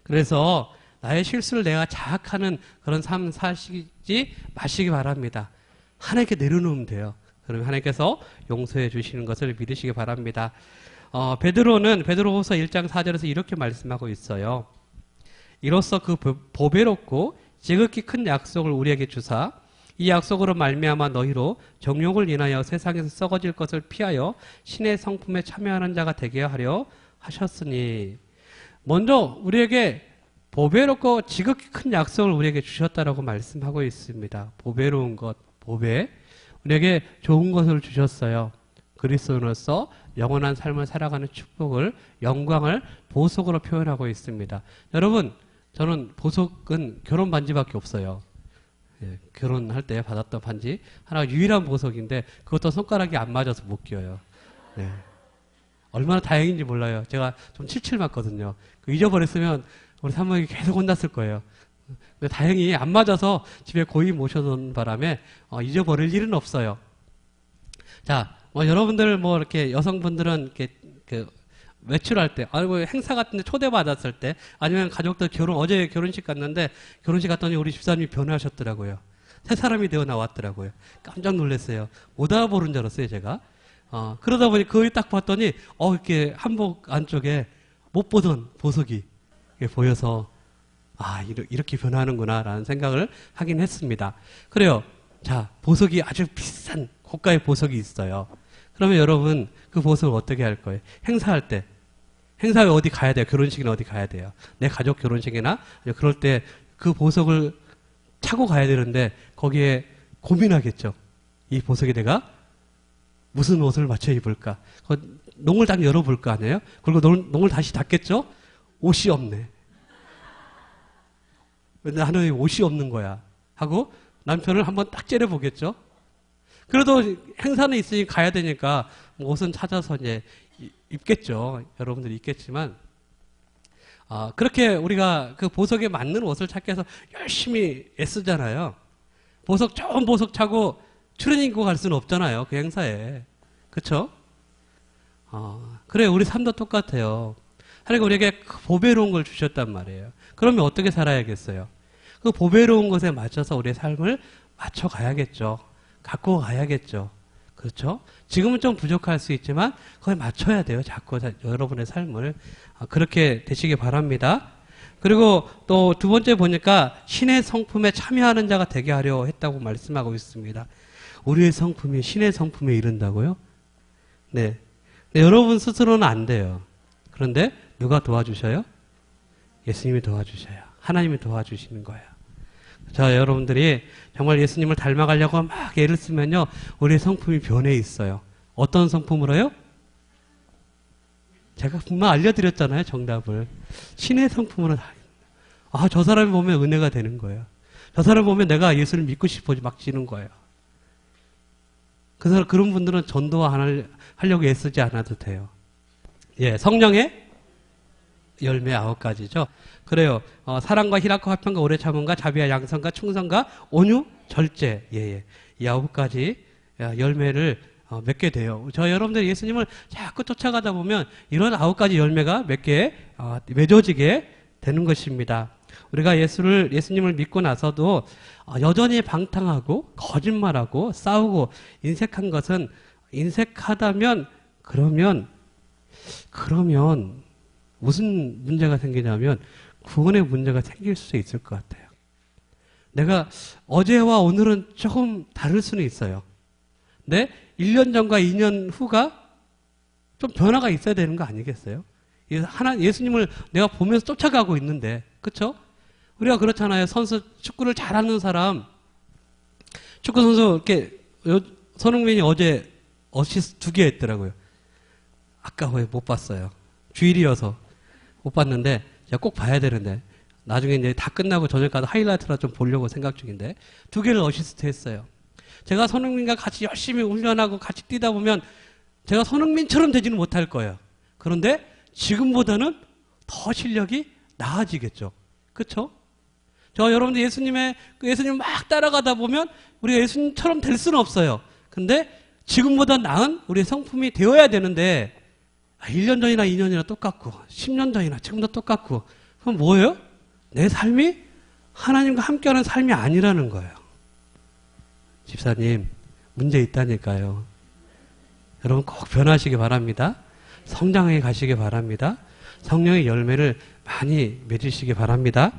그래서 나의 실수를 내가 자학하는 그런 삶 사시지 마시기 바랍니다. 하나님께 내려놓으면 돼요. 그러면 하나님께서 용서해 주시는 것을 믿으시기 바랍니다. 베드로는 베드로후서 1장 4절에서 이렇게 말씀하고 있어요. 이로써 그 보배롭고 지극히 큰 약속을 우리에게 주사 이 약속으로 말미암아 너희로 정욕을 인하여 세상에서 썩어질 것을 피하여 신의 성품에 참여하는 자가 되게 하려 하셨으니, 먼저 우리에게 보배롭고 지극히 큰 약속을 우리에게 주셨다라고 말씀하고 있습니다. 보배로운 것, 보배, 우리에게 좋은 것을 주셨어요. 그리스도인으로서 영원한 삶을 살아가는 축복을, 영광을 보석으로 표현하고 있습니다. 여러분, 저는 보석은 결혼 반지밖에 없어요. 예, 결혼할 때 받았던 반지 하나가 유일한 보석인데 그것도 손가락이 안 맞아서 못 끼워요. 예. 얼마나 다행인지 몰라요. 제가 좀 칠칠 맞거든요. 잊어버렸으면 우리 사모님이 계속 혼났을 거예요. 근데 다행히 안 맞아서 집에 고이 모셔놓은 바람에 잊어버릴 일은 없어요. 자, 여러분들 이렇게 여성분들은 이렇게 외출할 때, 아니면 행사 같은 데 초대받았을 때, 아니면 가족들 어제 결혼식 갔는데, 결혼식 갔더니 우리 집사님이 변화하셨더라고요. 새 사람이 되어 나왔더라고요. 깜짝 놀랐어요. 못 알아보는 줄 알았어요, 제가. 그러다 보니 거기 딱 봤더니, 이렇게 한복 안쪽에 못 보던 보석이 보여서, 이렇게 변하는구나, 라는 생각을 하긴 했습니다. 그래요. 자, 보석이 아주 비싼 고가의 보석이 있어요. 그러면 여러분, 그 보석을 어떻게 할 거예요? 행사할 때. 행사에 어디 가야 돼요? 결혼식이나 어디 가야 돼요? 내 가족 결혼식이나 그럴 때 그 보석을 차고 가야 되는데 거기에 고민하겠죠. 이 보석에 내가 무슨 옷을 맞춰 입을까? 농을 딱 열어볼 거 아니에요? 그리고 농을 다시 닫겠죠? 옷이 없네. 나는 옷이 없는 거야. 하고 남편을 한번 딱 째려보겠죠? 그래도 행사는 있으니 가야 되니까 옷은 찾아서 이제 입겠죠. 여러분들이 입겠지만, 그렇게 우리가 그 보석에 맞는 옷을 찾기 위해서 열심히 애쓰잖아요. 좋은 보석 차고 추리닝 입고 갈 수는 없잖아요. 그 행사에. 그쵸? 그래, 우리 삶도 똑같아요. 하나님 우리에게 보배로운 걸 주셨단 말이에요. 그러면 어떻게 살아야겠어요? 그 보배로운 것에 맞춰서 우리의 삶을 맞춰 가야겠죠. 갖고 가야겠죠. 그렇죠? 지금은 좀 부족할 수 있지만 거기에 맞춰야 돼요. 자꾸 여러분의 삶을. 그렇게 되시기 바랍니다. 그리고 또 두 번째 보니까 신의 성품에 참여하는 자가 되게 하려 했다고 말씀하고 있습니다. 우리의 성품이 신의 성품에 이른다고요? 네. 여러분 스스로는 안 돼요. 그런데 누가 도와주셔요? 예수님이 도와주셔요. 하나님이 도와주시는 거예요. 자, 여러분들이 정말 예수님을 닮아가려고 막 애를 쓰면요, 우리의 성품이 변해 있어요. 어떤 성품으로요? 제가 분명 알려드렸잖아요, 정답을. 신의 성품으로 저 사람이 보면 은혜가 되는 거예요. 저 사람 보면 내가 예수를 믿고 싶어지 막 지는 거예요. 그런 분들은 전도와 하려고 애쓰지 않아도 돼요. 예, 성령의 열매 9가지죠. 그래요. 사랑과 희락과 화평과 오래 참음과 자비와 양선과 충성과 온유, 절제. 예. 이 9가지 열매를 맺게 돼요. 여러분들 예수님을 자꾸 쫓아가다 보면 이런 9가지 열매가 몇 개 맺어지게 되는 것입니다. 우리가 예수님을 믿고 나서도 여전히 방탕하고 거짓말하고 싸우고 인색한 것은 인색하다면 그러면 무슨 문제가 생기냐면 구원의 문제가 생길 수 있을 것 같아요. 내가 어제와 오늘은 조금 다를 수는 있어요. 근데 1년 전과 2년 후가 좀 변화가 있어야 되는 거 아니겠어요? 예수님을 내가 보면서 쫓아가고 있는데, 그쵸? 우리가 그렇잖아요. 축구를 잘하는 사람, 축구 선수, 손흥민이 어제 어시스트 2개 했더라고요. 아까워요. 못 봤어요. 주일이어서 못 봤는데, 제가 꼭 봐야 되는데, 나중에 이제 다 끝나고 저녁 가서 하이라이트라 좀 보려고 생각 중인데, 2개를 어시스트 했어요. 제가 손흥민과 같이 열심히 훈련하고 같이 뛰다 보면 제가 손흥민처럼 되지는 못할 거예요. 그런데 지금보다는 더 실력이 나아지겠죠. 그쵸? 여러분들 예수님 막 따라가다 보면 우리가 예수님처럼 될 수는 없어요. 근데 지금보다 나은 우리의 성품이 되어야 되는데 1년 전이나 2년이나 똑같고 10년 전이나 지금도 똑같고 그럼 뭐예요? 내 삶이 하나님과 함께하는 삶이 아니라는 거예요. 집사님, 문제 있다니까요. 여러분 꼭 변하시기 바랍니다. 성장해 가시기 바랍니다. 성령의 열매를 많이 맺으시기 바랍니다.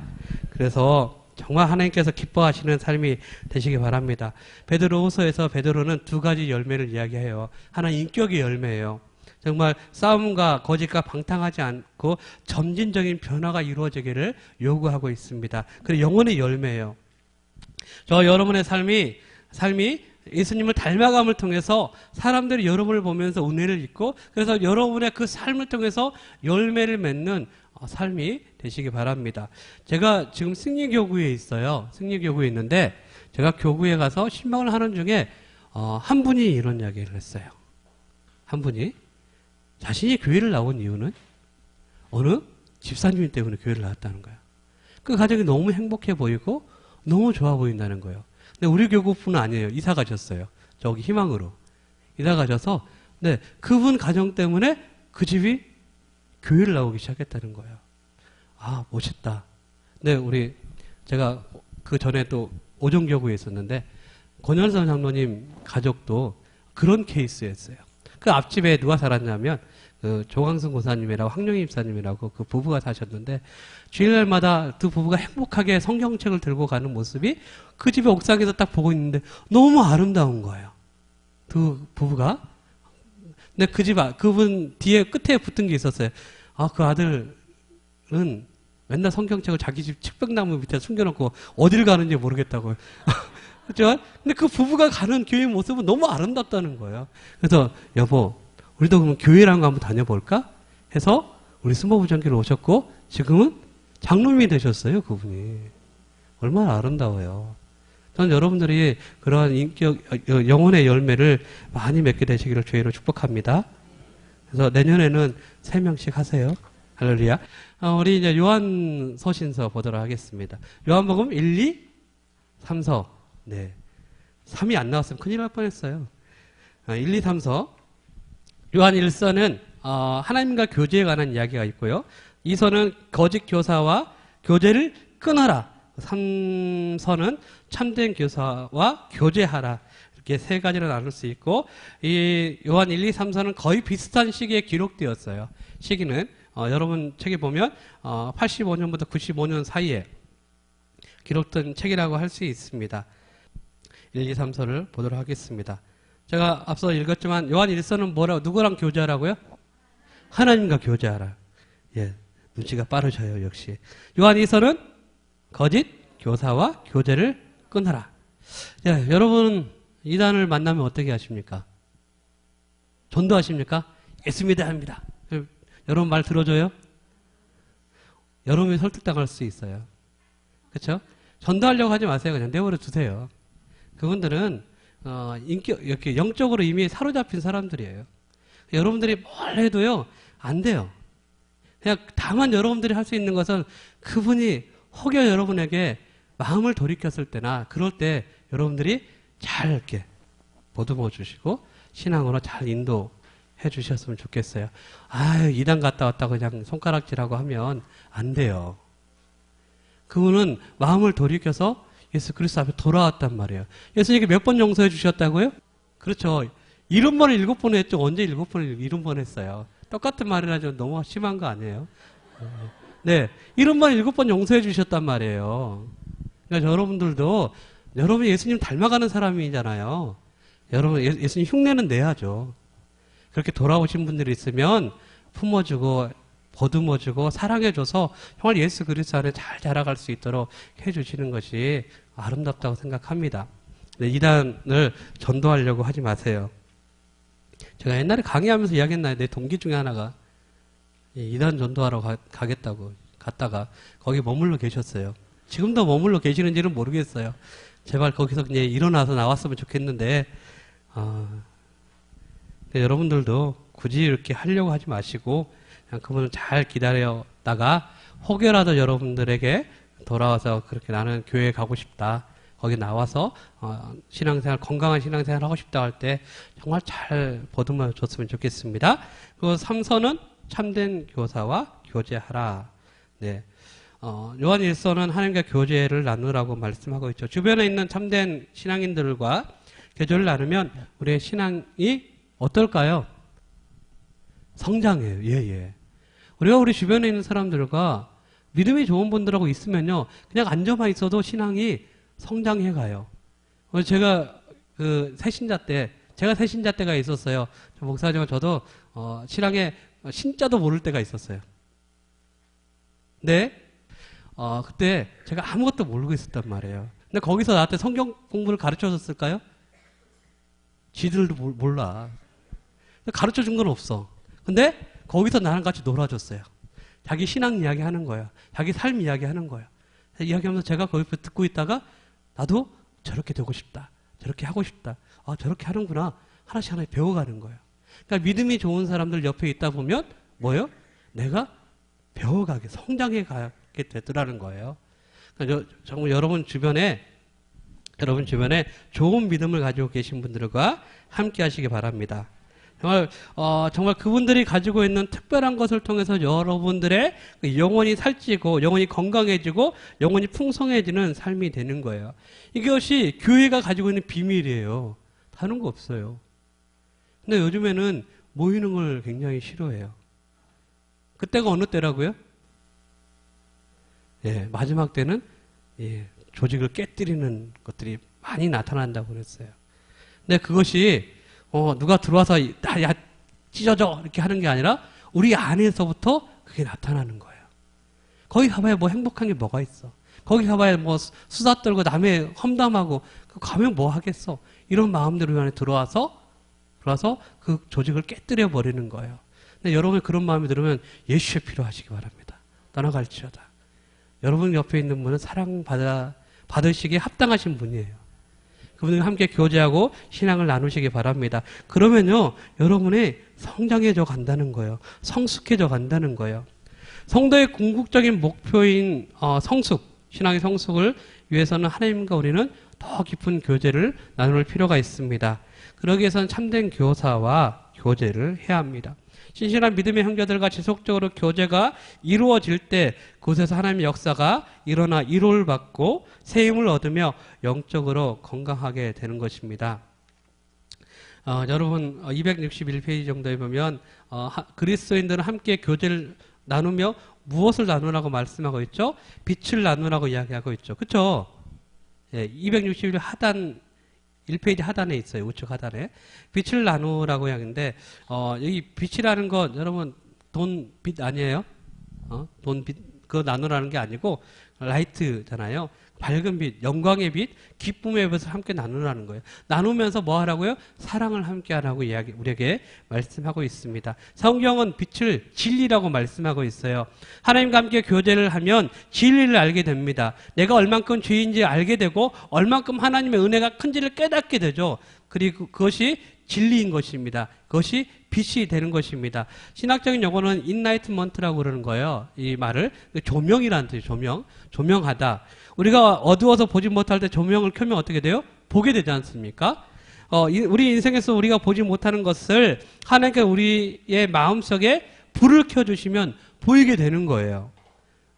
그래서 정말 하나님께서 기뻐하시는 삶이 되시기 바랍니다. 베드로후서에서 베드로는 2가지 열매를 이야기해요. 하나는 인격의 열매예요. 정말 싸움과 거짓과 방탕하지 않고 점진적인 변화가 이루어지기를 요구하고 있습니다. 그리고 영혼의 열매예요. 여러분의 삶이 예수님을 닮아감을 통해서 사람들이 여러분을 보면서 은혜를 입고 그래서 여러분의 그 삶을 통해서 열매를 맺는 삶이 되시기 바랍니다. 제가 지금 승리교구에 있어요. 승리교구에 있는데 제가 교구에 가서 신방을 하는 중에 한 분이 이런 이야기를 했어요. 한 분이 자신이 교회를 나온 이유는 어느 집사님 때문에 교회를 나왔다는 거예요. 그 가정이 너무 행복해 보이고 너무 좋아 보인다는 거예요. 근데 우리 교구뿐은 아니에요. 이사 가셨어요. 저기 희망으로. 이사 가셔서 네, 그분 가정 때문에 그 집이 교회를 나오기 시작했다는 거예요. 아, 멋있다. 네, 제가 그 전에 또 오정교구에 있었는데 권현선 장로님 가족도 그런 케이스였어요. 그 앞집에 누가 살았냐면 그 조광승 고사님이라고 황룡희 집사님이라고 그 부부가 사셨는데 주일날마다 두 부부가 행복하게 성경책을 들고 가는 모습이 그 집의 옥상에서 딱 보고 있는데 너무 아름다운 거예요. 두 부부가. 근데 그분 뒤에 끝에 붙은 게 있었어요. 아, 그 아들은 맨날 성경책을 자기 집 측벽나무 밑에 숨겨놓고 어딜 가는지 모르겠다고요. 그렇죠? 근데 그 부부가 가는 교회 모습은 너무 아름답다는 거예요. 그래서 여보, 우리도 그럼 교회라는 거 한번 다녀볼까? 해서 우리 스모부전교를 오셨고 지금은 장로님이 되셨어요. 그분이. 얼마나 아름다워요. 저는 여러분들이 그러한 영혼의 열매를 많이 맺게 되시기를 주의로 축복합니다. 그래서 내년에는 3명씩 하세요. 할렐루야. 우리 이제 요한 서신서 보도록 하겠습니다. 요한복음 1, 2, 3서. 네. 3이 안 나왔으면 큰일 날 뻔했어요. 1, 2, 3서. 요한 1서는 하나님과 교제에 관한 이야기가 있고요. 2서는 거짓 교사와 교제를 끊어라. 3서는 참된 교사와 교제하라. 이렇게 세 가지로 나눌 수 있고 이 요한 1, 2, 3서는 거의 비슷한 시기에 기록되었어요. 시기는 여러분 책에 보면 85년부터 95년 사이에 기록된 책이라고 할 수 있습니다. 1, 2, 3서를 보도록 하겠습니다. 제가 앞서 읽었지만 요한 1서는 누구랑 교제하라고요? 하나님과 교제하라. 예, 눈치가 빠르셔요, 역시. 요한 2서는 거짓 교사와 교제를 끊어라. 예, 여러분 이단을 만나면 어떻게 하십니까? 전도하십니까? 예수 믿어야 합니다. 여러분 말 들어줘요? 여러분이 설득당할 수 있어요. 그렇죠? 전도하려고 하지 마세요. 그냥 내버려 두세요. 그분들은 이렇게 영적으로 이미 사로잡힌 사람들이에요. 여러분들이 뭘 해도요 안 돼요. 그냥 다만 여러분들이 할 수 있는 것은 그분이 혹여 여러분에게 마음을 돌이켰을 때나 그럴 때 여러분들이 잘 이렇게 보듬어 주시고 신앙으로 잘 인도해 주셨으면 좋겠어요. 아유, 이단 갔다 왔다고 그냥 손가락질하고 하면 안 돼요. 그분은 마음을 돌이켜서 예수 그리스도 앞에 돌아왔단 말이에요. 예수님께 몇 번 용서해 주셨다고요? 그렇죠. 70번을 7번 했죠. 언제 7번을 70번 했어요. 똑같은 말이라죠. 너무 심한 거 아니에요? 네. 70번 7번 용서해 주셨단 말이에요. 그러니까 여러분들도 여러분이 예수님 닮아가는 사람이잖아요. 여러분 예수님 흉내는 내야죠. 그렇게 돌아오신 분들이 있으면 품어주고 보듬어주고 사랑해줘서 정말 예수 그리스도 안에 잘 자라갈 수 있도록 해주시는 것이 아름답다고 생각합니다. 네, 이단을 전도하려고 하지 마세요. 제가 옛날에 강의하면서 이야기했나요? 내 동기 중에 하나가 이단 전도하러 가겠다고 갔다가 거기 머물러 계셨어요. 지금도 머물러 계시는지는 모르겠어요. 제발 거기서 그냥 일어나서 나왔으면 좋겠는데 여러분들도 굳이 이렇게 하려고 하지 마시고 그냥 그분을 잘 기다렸다가 혹여라도 여러분들에게 돌아와서 그렇게 나는 교회에 가고 싶다. 거기 나와서 신앙생활 건강한 신앙생활 하고 싶다 할 때 정말 잘 보듬어 줬으면 좋겠습니다. 그 3서는 참된 교사와 교제하라. 네. 요한 1서는 하나님과 교제를 나누라고 말씀하고 있죠. 주변에 있는 참된 신앙인들과 교제를 나누면 우리의 신앙이 어떨까요? 성장해요. 예. 우리가 우리 주변에 있는 사람들과 믿음이 좋은 분들하고 있으면요, 그냥 앉아만 있어도 신앙이 성장해 가요. 제가 제가 새신자 때가 있었어요. 목사님은 저도 신앙에 신자도 모를 때가 있었어요. 네. 그때 제가 아무것도 모르고 있었단 말이에요. 근데 거기서 나한테 성경 공부를 가르쳐 줬을까요? 지들도 몰라. 가르쳐 준 건 없어. 근데 거기서 나랑 같이 놀아줬어요. 자기 신앙 이야기 하는 거야. 자기 삶 이야기 하는 거야. 이야기하면서 제가 거기서 듣고 있다가 나도 저렇게 되고 싶다. 저렇게 하고 싶다. 아, 저렇게 하는구나. 하나씩 하나씩 배워가는 거예요. 그러니까 믿음이 좋은 사람들 옆에 있다 보면 뭐예요? 내가 배워가게, 성장해 가게 되더라는 거예요. 그러니까 정말 여러분 주변에 좋은 믿음을 가지고 계신 분들과 함께 하시기 바랍니다. 정말 그분들이 가지고 있는 특별한 것을 통해서 여러분들의 영혼이 살찌고, 영혼이 건강해지고, 영혼이 풍성해지는 삶이 되는 거예요. 이것이 교회가 가지고 있는 비밀이에요. 다른 거 없어요. 근데 요즘에는 모이는 걸 굉장히 싫어해요. 그때가 어느 때라고요? 예, 마지막 때는, 예, 조직을 깨뜨리는 것들이 많이 나타난다고 그랬어요. 근데 그것이 누가 들어와서 야 찢어져 이렇게 하는 게 아니라 우리 안에서부터 그게 나타나는 거예요. 거기 가봐야 뭐 행복한 게 뭐가 있어. 거기 가봐야 뭐 수다 떨고 남의 험담하고 가면 뭐 하겠어. 이런 마음들이 우리 안에 들어와서 그 조직을 깨뜨려 버리는 거예요. 근데 여러분이 그런 마음이 들으면 예수의 피로 하시기 바랍니다. 떠나갈지어다. 여러분 옆에 있는 분은 받으시기에 합당하신 분이에요. 그분들과 함께 교제하고 신앙을 나누시기 바랍니다. 그러면요, 여러분이 성장해져 간다는 거예요. 성숙해져 간다는 거예요. 성도의 궁극적인 목표인 성숙, 신앙의 성숙을 위해서는 하나님과 우리는 더 깊은 교제를 나눌 필요가 있습니다. 그러기 위해서는 참된 교사와 교제를 해야 합니다. 신실한 믿음의 형제들과 지속적으로 교제가 이루어질 때 그곳에서 하나님의 역사가 일어나 위로를 받고 새 힘을 얻으며 영적으로 건강하게 되는 것입니다. 여러분 261페이지 정도에 보면 그리스도인들은 함께 교제를 나누며 무엇을 나누라고 말씀하고 있죠? 빛을 나누라고 이야기하고 있죠. 그렇죠? 예, 261 하단 1페이지 하단에 있어요. 우측 하단에. 빛을 나누라고 이야기인데 여기 빛이라는 건 여러분 돈, 빛 아니에요? 돈, 빛 그거 나누라는 게 아니고 라이트잖아요. 밝은 빛, 영광의 빛, 기쁨의 빛을 함께 나누라는 거예요. 나누면서 뭐 하라고요? 사랑을 함께 하라고 우리에게 말씀하고 있습니다. 성경은 빛을 진리라고 말씀하고 있어요. 하나님과 함께 교제를 하면 진리를 알게 됩니다. 내가 얼만큼 죄인지 알게 되고 얼만큼 하나님의 은혜가 큰지를 깨닫게 되죠. 그리고 그것이 진리인 것입니다. 그것이 빛이 되는 것입니다. 신학적인 용어는 인라이트먼트라고 그러는 거예요. 이 말을 조명이라는 뜻이에요. 조명하다. 우리가 어두워서 보지 못할 때 조명을 켜면 어떻게 돼요? 보게 되지 않습니까? 우리 인생에서 우리가 보지 못하는 것을 하나님께서 우리의 마음속에 불을 켜주시면 보이게 되는 거예요.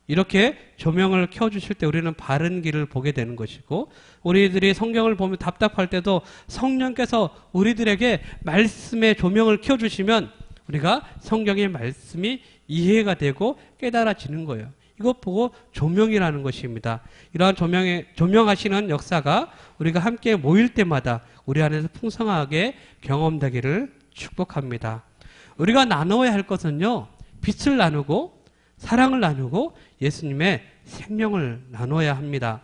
이렇게 조명을 켜주실 때 우리는 바른 길을 보게 되는 것이고, 우리들이 성경을 보면 답답할 때도 성령께서 우리들에게 말씀의 조명을 켜주시면 우리가 성경의 말씀이 이해가 되고 깨달아지는 거예요. 이것 보고 조명이라는 것입니다. 이러한 조명하시는 역사가 우리가 함께 모일 때마다 우리 안에서 풍성하게 경험되기를 축복합니다. 우리가 나눠야 할 것은요, 빛을 나누고 사랑을 나누고 예수님의 생명을 나눠야 합니다.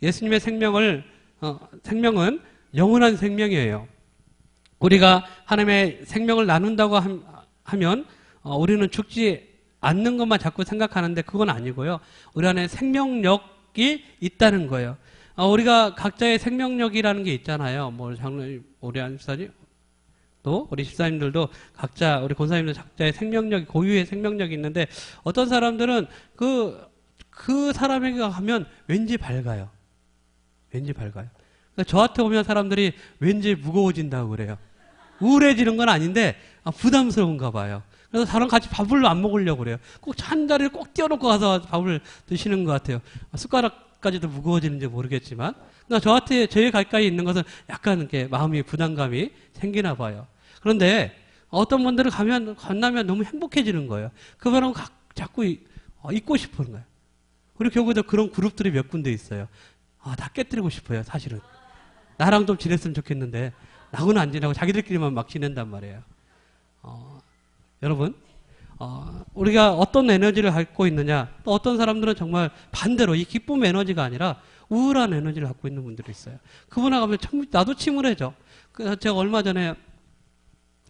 예수님의 생명은 영원한 생명이에요. 우리가 하나님의 생명을 나눈다고 하면 우리는 죽지 않는 것만 자꾸 생각하는데 그건 아니고요. 우리 안에 생명력이 있다는 거예요. 우리가 각자의 생명력이라는 게 있잖아요. 우리 집사님, 또 우리 집사님들도 각자, 우리 권사님들 각자의 생명력이, 고유의 생명력이 있는데 어떤 사람들은 그 사람에게 가면 왠지 밝아요. 왠지 밝아요. 그러니까 저한테 오면 사람들이 왠지 무거워진다고 그래요. 우울해지는 건 아닌데 부담스러운가 봐요. 그래서 저랑 같이 밥을 안 먹으려고 그래요. 꼭 찬자리를 꼭 띄워놓고 가서 밥을 드시는 것 같아요. 숟가락까지도 무거워지는지 모르겠지만, 그러니까 저희 가까이 있는 것은 약간 이렇게 마음이 부담감이 생기나 봐요. 그런데 어떤 분들은 만나면 너무 행복해지는 거예요. 그 사람은 자꾸 있고 싶은 거예요. 우리 교구도 그런 그룹들이 몇 군데 있어요. 다 깨뜨리고 싶어요, 사실은. 나랑 좀 지냈으면 좋겠는데 나하고는 안 지내고 자기들끼리만 막 지낸단 말이에요. 여러분, 우리가 어떤 에너지를 갖고 있느냐, 또 어떤 사람들은 정말 반대로 이 기쁨 에너지가 아니라 우울한 에너지를 갖고 있는 분들이 있어요. 그분하고 가면 참 나도 침울해져. 그래서 제가 얼마 전에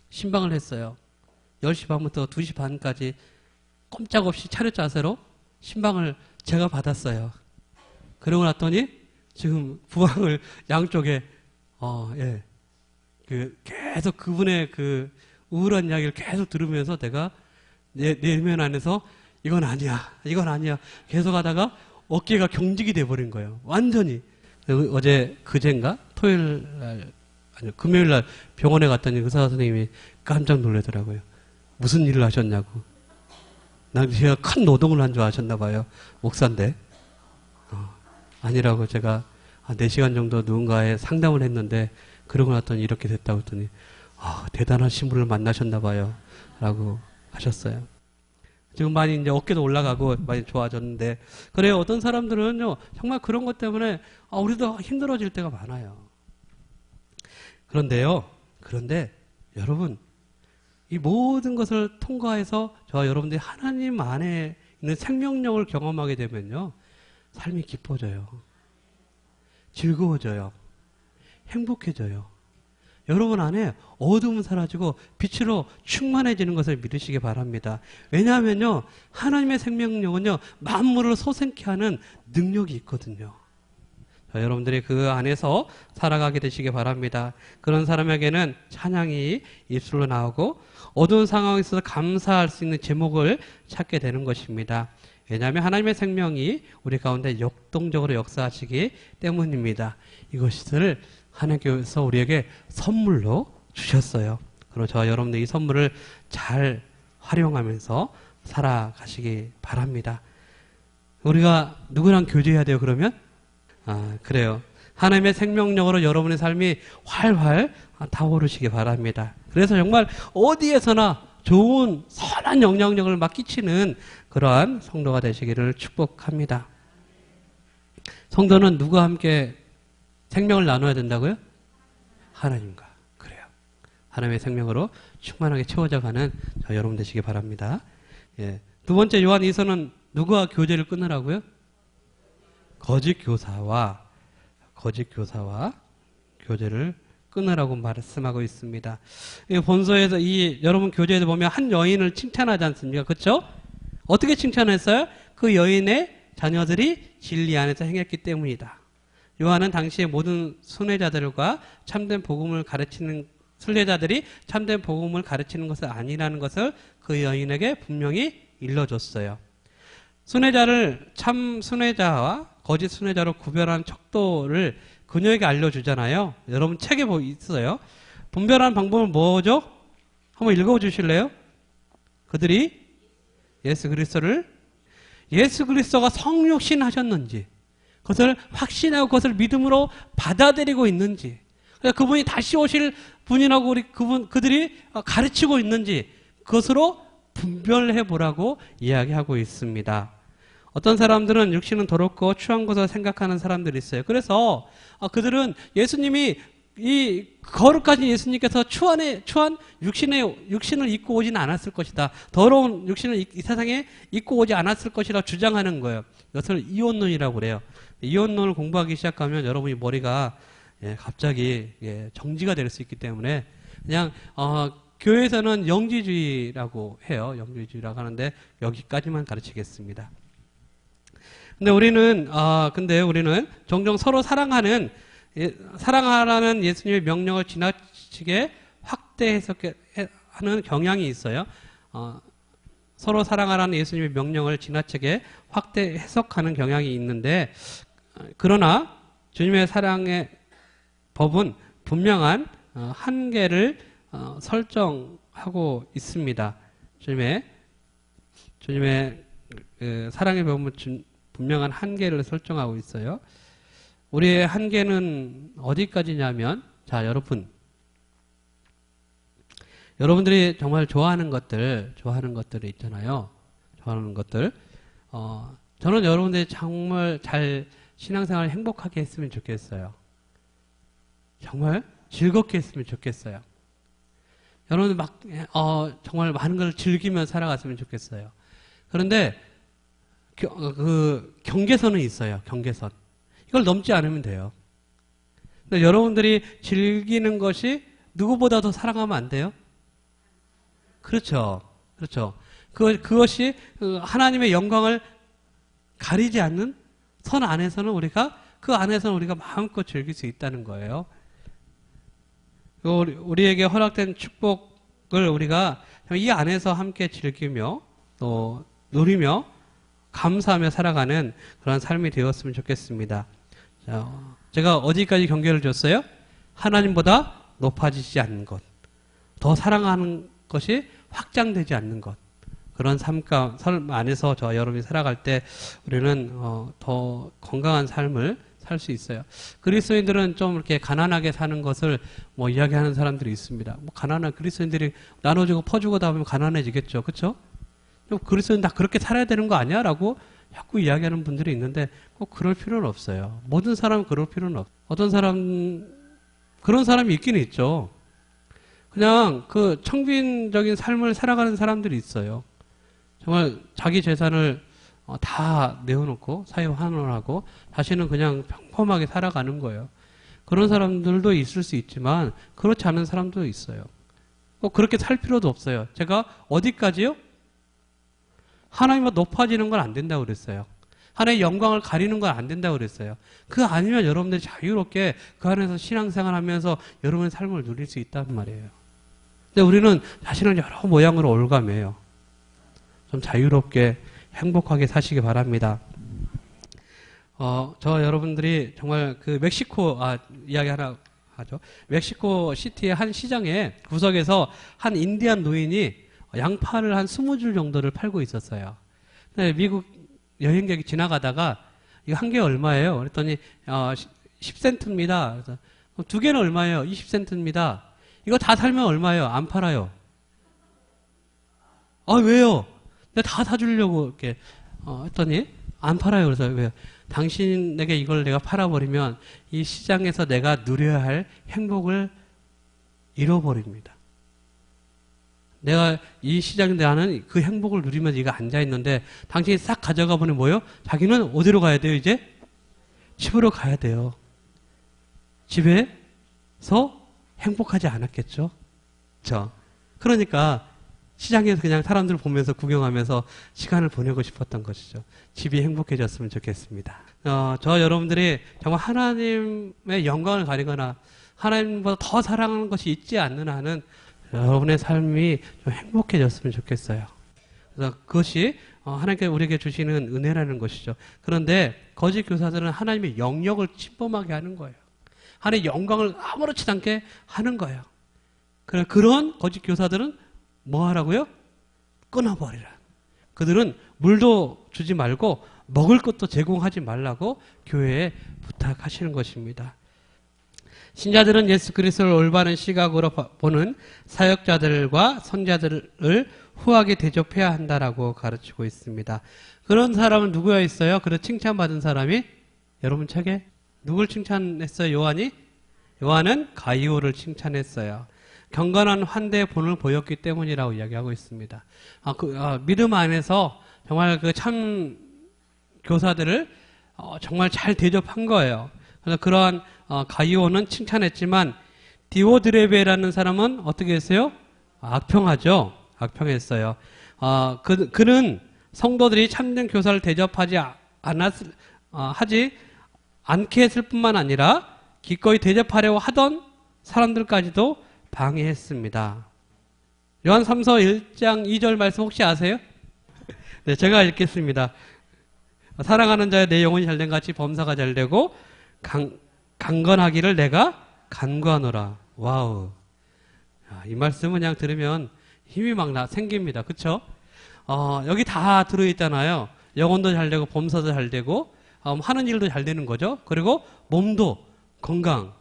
신방을 했어요. 10시 반부터 2시 반까지 꼼짝없이 차렷 자세로 신방을 제가 받았어요. 그러고 났더니 지금 부항을 양쪽에 예. 계속 그분의 그 우울한 이야기를 계속 들으면서 내가 내면 안에서 이건 아니야, 이건 아니야 계속 하다가 어깨가 경직이 돼버린 거예요. 완전히. 어제 그젠가 토요일 날 아니요 금요일 날 병원에 갔더니 의사 선생님이 깜짝 놀라더라고요. 무슨 일을 하셨냐고. 난 제가 큰 노동을 한 줄 아셨나 봐요. 목사인데. 아니라고 제가 4시간 정도 누군가의 상담을 했는데 그러고 났더니 이렇게 됐다고 했더니 대단하신 분을 만나셨나 봐요. 라고 하셨어요. 지금 많이 이제 어깨도 올라가고 많이 좋아졌는데 그래요. 어떤 사람들은요 정말 그런 것 때문에 우리도 힘들어질 때가 많아요. 그런데 여러분 이 모든 것을 통과해서 저와 여러분들이 하나님 안에 있는 생명력을 경험하게 되면요 삶이 기뻐져요. 즐거워져요. 행복해져요. 여러분 안에 어둠은 사라지고 빛으로 충만해지는 것을 믿으시기 바랍니다. 왜냐하면요 하나님의 생명력은요 만물을 소생케 하는 능력이 있거든요. 여러분들이 그 안에서 살아가게 되시기 바랍니다. 그런 사람에게는 찬양이 입술로 나오고 어두운 상황에 있어서 감사할 수 있는 제목을 찾게 되는 것입니다. 왜냐하면 하나님의 생명이 우리 가운데 역동적으로 역사하시기 때문입니다. 이것을 하나님께서 우리에게 선물로 주셨어요. 그리고 저와 여러분들 이 선물을 잘 활용하면서 살아가시기 바랍니다. 우리가 누구랑 교제해야 돼요 그러면? 그래요. 하나님의 생명력으로 여러분의 삶이 활활 타오르시기 바랍니다. 그래서 정말 어디에서나 좋은 선한 영향력을 막 끼치는 그러한 성도가 되시기를 축복합니다. 성도는 누구와 함께 생명을 나눠야 된다고요? 하나님과. 그래요. 하나님의 생명으로 충만하게 채워져가는 저 여러분 되시기 바랍니다. 예. 두 번째 요한 2서는 누구와 교제를 끊으라고요? 거짓 교사와 교제를 끊으라고 말씀하고 있습니다. 본서에서 여러분 교제에서 보면 한 여인을 칭찬하지 않습니까? 그렇죠? 어떻게 칭찬했어요? 그 여인의 자녀들이 진리 안에서 행했기 때문이다. 요한은 당시의 모든 순례자들과 참된 복음을 가르치는 순례자들이 참된 복음을 가르치는 것은 아니라는 것을 그 여인에게 분명히 일러줬어요. 순례자를 참 순례자와 거짓 순례자로 구별하는 척도를 그녀에게 알려주잖아요. 여러분 책에 있어요. 분별하는 방법은 뭐죠? 한번 읽어주실래요? 그들이 예수 그리스도가 성육신 하셨는지 그것을 확신하고 그것을 믿음으로 받아들이고 있는지 그분이 다시 오실 분이라고 그들이 가르치고 있는지 그것으로 분별해 보라고 이야기하고 있습니다. 어떤 사람들은 육신은 더럽고 추한 것을 생각하는 사람들이 있어요. 그래서 그들은 예수님이 이 거룩하신 예수님께서 추한 육신을 입고 오지는 않았을 것이다. 더러운 육신을 이 세상에 입고 오지 않았을 것이라 주장하는 거예요. 이것을 이혼론이라고 그래요. 이혼론을 공부하기 시작하면 여러분이 머리가 갑자기 정지가 될 수 있기 때문에 그냥 교회에서는 영지주의라고 해요. 영지주의라고 하는데 여기까지만 가르치겠습니다. 근데 우리는 종종 서로 사랑하라는 예수님의 명령을 지나치게 확대 해석하는 경향이 있어요. 서로 사랑하라는 예수님의 명령을 지나치게 확대 해석하는 경향이 있는데, 그러나 주님의 사랑의 법은 분명한 한계를 설정하고 있습니다. 주님의 사랑의 법은 분명한 한계를 설정하고 있어요. 우리의 한계는 어디까지냐면, 자, 여러분들이 정말 좋아하는 것들이 있잖아요. 좋아하는 것들. 저는 여러분들이 정말 잘 신앙생활을 행복하게 했으면 좋겠어요. 정말 즐겁게 했으면 좋겠어요. 여러분들 정말 많은 걸 즐기며 살아갔으면 좋겠어요. 그런데 경계선은 있어요. 경계선. 이걸 넘지 않으면 돼요. 근데 여러분들이 즐기는 것이 누구보다도 사랑하면 안 돼요? 그렇죠. 그렇죠. 그것이 하나님의 영광을 가리지 않는 선 안에서는 그 안에서는 우리가 마음껏 즐길 수 있다는 거예요. 우리에게 허락된 축복을 우리가 이 안에서 함께 즐기며 또 누리며 감사하며 살아가는 그런 삶이 되었으면 좋겠습니다. 자, 제가 어디까지 경계를 줬어요? 하나님보다 높아지지 않는 것, 더 사랑하는 것이 확장되지 않는 것, 그런 삶 안에서 여러분이 살아갈 때 우리는 더 건강한 삶을 살 수 있어요. 그리스도인들은 좀 이렇게 가난하게 사는 것을 이야기하는 사람들이 있습니다. 가난한 그리스도인들이 나눠주고 퍼주고 다 보면 가난해지겠죠, 그렇죠? 그리스도인 다 그렇게 살아야 되는 거 아니야? 라고 자꾸 이야기하는 분들이 있는데 꼭 그럴 필요는 없어요. 모든 사람은 그럴 필요는 없어요. 어떤 사람 그런 사람이 있기는 있죠. 그냥 그 청빈적인 삶을 살아가는 사람들이 있어요. 정말 자기 재산을 다 내어놓고 사회환원하고 자신은 그냥 평범하게 살아가는 거예요. 그런 사람들도 있을 수 있지만 그렇지 않은 사람도 있어요. 꼭 그렇게 살 필요도 없어요. 제가 어디까지요? 하나님보다 높아지는 건 안 된다고 그랬어요. 하나님의 영광을 가리는 건 안 된다고 그랬어요. 그 아니면 여러분들이 자유롭게 그 안에서 신앙생활 하면서 여러분의 삶을 누릴 수 있단 말이에요. 근데 우리는 자신을 여러 모양으로 올가매요. 좀 자유롭게 행복하게 사시기 바랍니다. 저 여러분들이 정말 그 이야기 하나 하죠. 멕시코 시티의 한 시장에 구석에서 한 인디안 노인이 양파를 한 20줄 정도를 팔고 있었어요. 근데 미국 여행객이 지나가다가 이거 한 개 얼마예요? 그랬더니 10센트입니다. 그래서 두 개는 얼마예요? 20센트입니다. 이거 다 살면 얼마예요? 안 팔아요. 왜요? 내가 다 사주려고 이렇게 했더니 안 팔아요. 그래서 왜요? 당신에게 이걸 내가 팔아버리면 이 시장에서 내가 누려야 할 행복을 잃어버립니다. 내가 이 시장에 대한 그 행복을 누리면서 이가 앉아있는데 당신이 싹 가져가 보니 뭐요? 자기는 어디로 가야 돼요 이제? 집으로 가야 돼요. 집에서 행복하지 않았겠죠? 그러니까 시장에서 그냥 사람들 보면서 구경하면서 시간을 보내고 싶었던 것이죠. 집이 행복해졌으면 좋겠습니다. 저 여러분들이 정말 하나님의 영광을 가리거나 하나님보다 더 사랑하는 것이 있지 않는 한은 여러분의 삶이 좀 행복해졌으면 좋겠어요. 그래서 그것이 하나님께 우리에게 주시는 은혜라는 것이죠. 그런데 거짓 교사들은 하나님의 영역을 침범하게 하는 거예요. 하나님의 영광을 아무렇지도 않게 하는 거예요. 그런 거짓 교사들은 뭐 하라고요? 끊어버리라. 그들은 물도 주지 말고 먹을 것도 제공하지 말라고 교회에 부탁하시는 것입니다. 신자들은 예수 그리스도를 올바른 시각으로 보는 사역자들과 선자들을 후하게 대접해야 한다라고 가르치고 있습니다. 그런 사람은 누구야 있어요? 그런 칭찬받은 사람이 여러분 책에 누굴 칭찬했어요? 요한은 가이오를 칭찬했어요. 경건한 환대의 본을 보였기 때문이라고 이야기하고 있습니다. 믿음 안에서 정말 그 참 교사들을 정말 잘 대접한 거예요. 그래서 그러한 가이오는 칭찬했지만 디오드레베라는 사람은 어떻게 했어요? 악평하죠. 악평했어요. 그는 성도들이 참된 교사를 대접하지 하지 않게 했을 뿐만 아니라 기꺼이 대접하려고 하던 사람들까지도 방해했습니다. 요한 3서 1장 2절 말씀 혹시 아세요? 네, 제가 읽겠습니다. 사랑하는 자여 내 영혼이 잘된 같이 범사가 잘되고 강건하기를 내가 간구하노라. 와우. 이 말씀은 그냥 들으면 힘이 막 생깁니다. 그쵸? 여기 다 들어있잖아요. 영혼도 잘되고 범사도 잘되고 하는 일도 잘되는 거죠. 그리고 몸도 건강해요.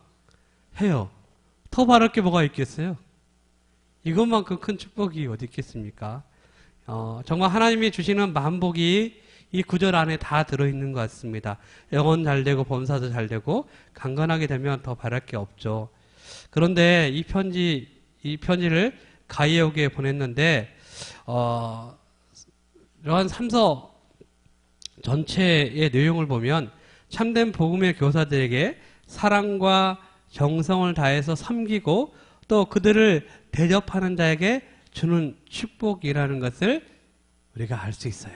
더 바랄 게 뭐가 있겠어요? 이것만큼 큰 축복이 어디 있겠습니까? 정말 하나님이 주시는 만복이 이 구절 안에 다 들어있는 것 같습니다. 영혼 잘되고 범사도 잘되고 강건하게 되면 더 바랄 게 없죠. 그런데 이 편지를 가이오에게 보냈는데 요한 3서 전체의 내용을 보면 참된 복음의 교사들에게 사랑과 정성을 다해서 섬기고 또 그들을 대접하는 자에게 주는 축복이라는 것을 우리가 알 수 있어요.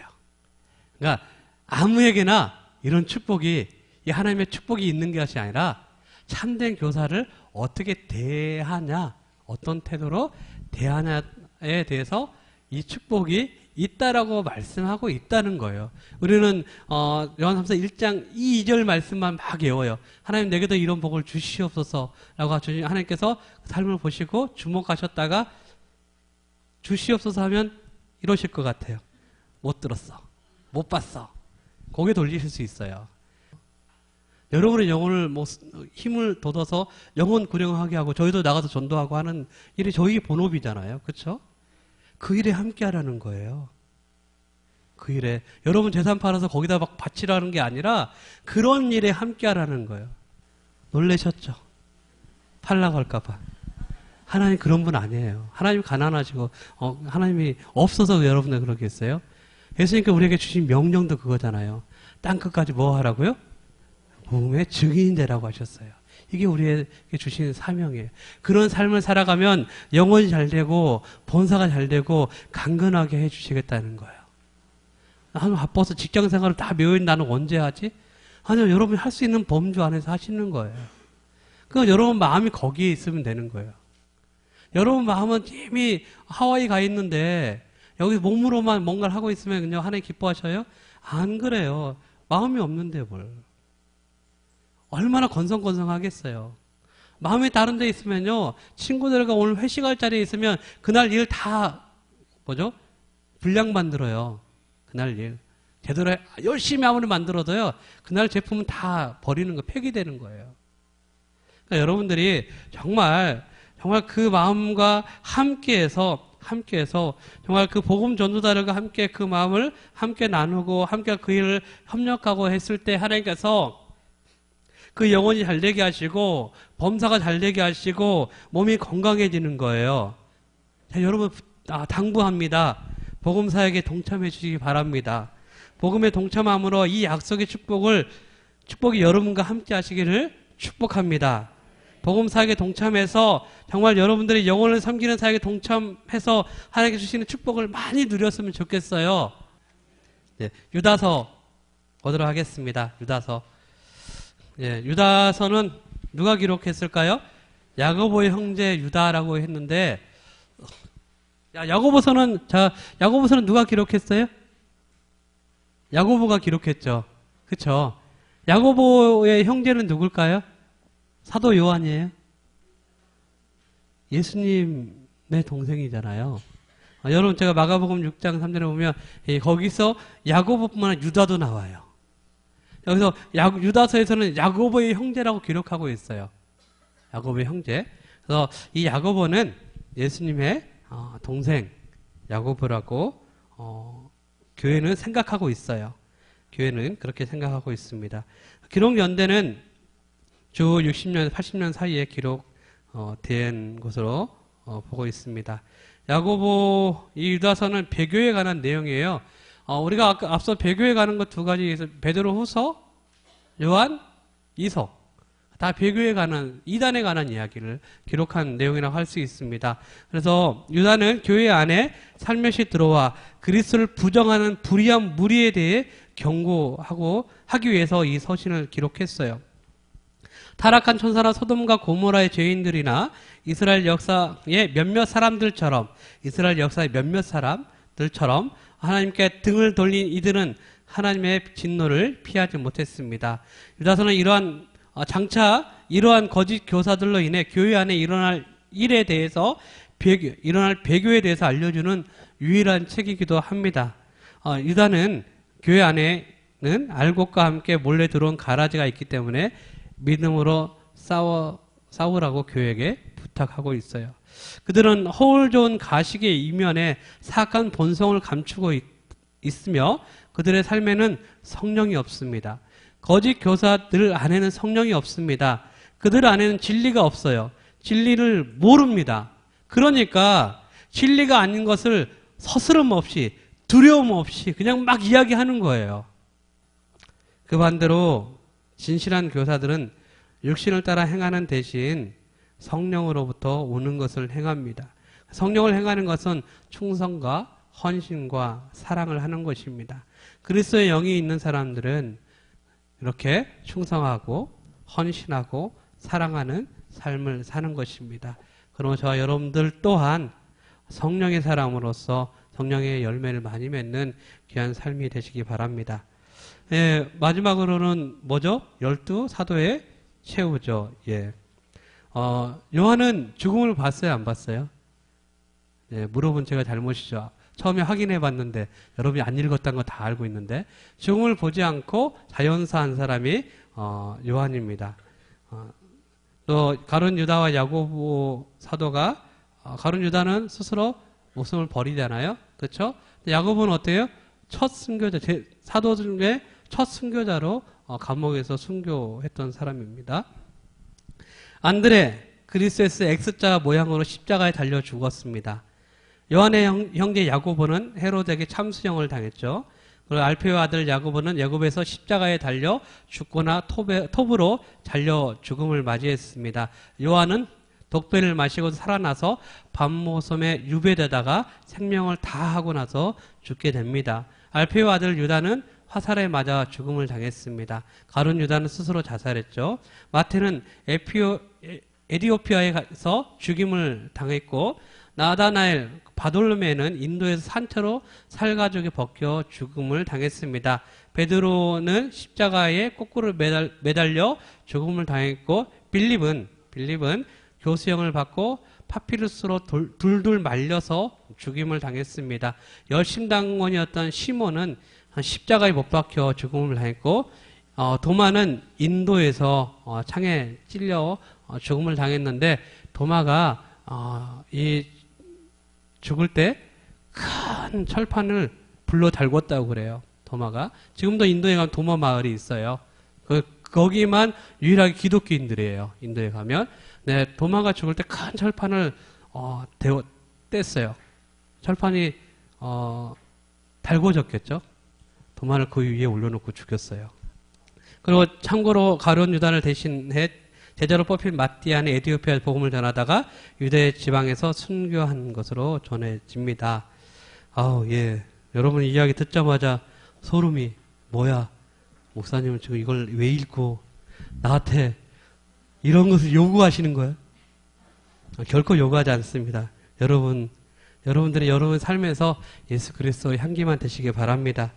그러니까 아무에게나 이런 축복이, 이 하나님의 축복이 있는 것이 아니라 참된 교사를 어떻게 대하냐, 어떤 태도로 대하냐에 대해서 이 축복이 있다라고 말씀하고 있다는 거예요. 우리는 요한삼서 1장 2절 말씀만 막 외워요. 하나님 내게도 이런 복을 주시옵소서라고 하나님께서 삶을 보시고 주목하셨다가 주시옵소서 하면 이러실 것 같아요. 못 들었어, 못 봤어, 고개 돌리실 수 있어요. 여러분의 영혼을 힘을 돋아서 영혼 구령하게 하고 저희도 나가서 전도하고 하는 일이 저희 본업이잖아요. 그렇죠? 그 일에 함께 하라는 거예요. 그 일에 여러분 재산 팔아서 거기다 막 바치라는 게 아니라 그런 일에 함께 하라는 거예요. 놀라셨죠? 팔라고 할까 봐. 하나님 그런 분 아니에요. 하나님 가난하시고 하나님이 없어서 여러분들 그러겠어요? 예수님께서 우리에게 주신 명령도 그거잖아요. 땅끝까지 뭐 하라고요? 복음의 증인이 되라고 하셨어요. 이게 우리에게 주신 사명이에요. 그런 삶을 살아가면 영혼이 잘 되고 본사가 잘 되고 강건하게 해주시겠다는 거예요. 나는 바빠서 직장생활을 다 매일 나는 언제 하지? 아니요, 여러분이 할 수 있는 범주 안에서 하시는 거예요. 그러니까 여러분 마음이 거기에 있으면 되는 거예요. 여러분 마음은 이미 하와이 가 있는데 여기 몸으로만 뭔가를 하고 있으면 그냥 하나님 기뻐하셔요? 안 그래요. 마음이 없는데 뭘. 얼마나 건성건성하겠어요. 마음이 다른 데 있으면요, 친구들과 오늘 회식할 자리에 있으면 그날 일 다 분량 만들어요. 그날 일 제대로 열심히 아무리 만들어도요, 그날 제품은 다 버리는 거, 폐기되는 거예요. 그러니까 여러분들이 정말 그 마음과 함께해서 정말 그 복음 전도자들과 함께 그 마음을 함께 나누고 함께 그 일을 협력하고 했을 때 하나님께서 그 영혼이 잘 되게 하시고 범사가 잘 되게 하시고 몸이 건강해지는 거예요. 자, 여러분 당부합니다. 복음사역에 동참해 주시기 바랍니다. 복음에 동참함으로 이 약속의 축복이 여러분과 함께 하시기를 축복합니다. 복음사역에 동참해서 정말 여러분들이 영혼을 섬기는 사역에 동참해서 하나님께 주시는 축복을 많이 누렸으면 좋겠어요. 네, 유다서 보도록 하겠습니다. 유다서는 누가 기록했을까요? 야고보의 형제 유다라고 했는데, 야고보서는 누가 기록했어요? 야고보가 기록했죠. 그쵸? 야고보의 형제는 누굴까요? 사도 요한이에요. 예수님의 동생이잖아요. 여러분 제가 마가복음 6장 3절에 보면 거기서 야고보뿐만 아니라 유다도 나와요. 여기서 유다서에서는 야고보의 형제라고 기록하고 있어요. 야고보의 형제. 그래서 이 야고보는 예수님의 동생 야고보라고 교회는 생각하고 있어요. 교회는 그렇게 생각하고 있습니다. 기록 연대는 주 60년, 80년 사이에 기록된 것으로 보고 있습니다. 야고보 이 유다서는 배교에 관한 내용이에요. 우리가 앞서 배교에 가는 것 두 가지, 베드로후서, 요한, 이서 다 배교에 관한, 이단에 관한 이야기를 기록한 내용이라고 할 수 있습니다. 그래서 유다는 교회 안에 살며시 들어와 그리스도를 부정하는 불의한 무리에 대해 경고하고 하기 위해서 이 서신을 기록했어요. 타락한 천사나 소돔과 고모라의 죄인들이나 이스라엘 역사의 몇몇 사람들처럼 하나님께 등을 돌린 이들은 하나님의 진노를 피하지 못했습니다. 유다서는 이러한 거짓 교사들로 인해 교회 안에 일어날 배교에 대해서 알려주는 유일한 책이기도 합니다. 유다는 교회 안에는 알곡과 함께 몰래 들어온 가라지가 있기 때문에 믿음으로 싸우라고 교회에게 부탁하고 있어요. 그들은 허울 좋은 가식의 이면에 사악한 본성을 감추고 있으며 그들의 삶에는 성령이 없습니다. 거짓 교사들 안에는 성령이 없습니다. 그들 안에는 진리가 없어요. 진리를 모릅니다. 그러니까 진리가 아닌 것을 서스럼 없이 두려움 없이 그냥 막 이야기하는 거예요. 그 반대로 진실한 교사들은 육신을 따라 행하는 대신 성령으로부터 오는 것을 행합니다. 성령을 행하는 것은 충성과 헌신과 사랑을 하는 것입니다. 그리스도의 영이 있는 사람들은 이렇게 충성하고 헌신하고 사랑하는 삶을 사는 것입니다. 그러면 저와 여러분들 또한 성령의 사람으로서 성령의 열매를 많이 맺는 귀한 삶이 되시기 바랍니다. 예, 마지막으로는 뭐죠? 12사도의 최후죠. 예. 요한은 죽음을 봤어요? 안 봤어요? 예, 물어본 제가 잘못이죠. 처음에 확인해 봤는데 여러분이 안 읽었다는 거 다 알고 있는데 죽음을 보지 않고 자연사한 사람이 요한입니다. 또 가룟 유다와 야고보 사도가 가룟 유다는 스스로 목숨을 버리잖아요. 그렇죠? 야고보는 어때요? 첫 순교자, 사도 중에 첫 순교자로 감옥에서 순교했던 사람입니다. 안드레, 그리스에스 X자 모양으로 십자가에 달려 죽었습니다. 요한의 형제 야고보는 헤로데에게 참수형을 당했죠. 그리고 알페의 아들 야고보는 야곱에서 십자가에 달려 죽거나 톱으로 잘려 죽음을 맞이했습니다. 요한은 독배를 마시고 살아나서 밤모섬에 유배되다가 생명을 다하고 나서 죽게 됩니다. 알페의 아들 유다는 화살에 맞아 죽음을 당했습니다. 가룟 유다는 스스로 자살했죠. 마태는 에디오피아에 가서 죽임을 당했고 나다나엘, 바돌로메는 인도에서 산채로 살가죽에 벗겨 죽음을 당했습니다. 베드로는 십자가에 거꾸로 매달려 죽음을 당했고 빌립은 교수형을 받고 파피루스로 둘둘 말려서 죽임을 당했습니다. 열심당원이었던 시몬은 십자가에 못 박혀 죽음을 당했고 도마는 인도에서 창에 찔려 죽음을 당했는데 도마가 이 죽을 때 큰 철판을 불러 달궜다고 그래요. 도마가. 지금도 인도에 가면 도마 마을이 있어요. 거기만 유일하게 기독교인들이에요. 인도에 가면. 네, 도마가 죽을 때 큰 철판을 뗐어요. 철판이 달궈졌겠죠. 도마를 그 위에 올려놓고 죽였어요. 그리고 참고로 가룟 유다를 대신해 제자로 뽑힌 마띠아는 에티오피아 복음을 전하다가 유대 지방에서 순교한 것으로 전해집니다. 예. 여러분 이야기 듣자마자 소름이 뭐야? 목사님은 지금 이걸 왜 읽고 나한테 이런 것을 요구하시는 거예요? 결코 요구하지 않습니다. 여러분들이 여러분 삶에서 예수 그리스도의 향기만 되시길 바랍니다.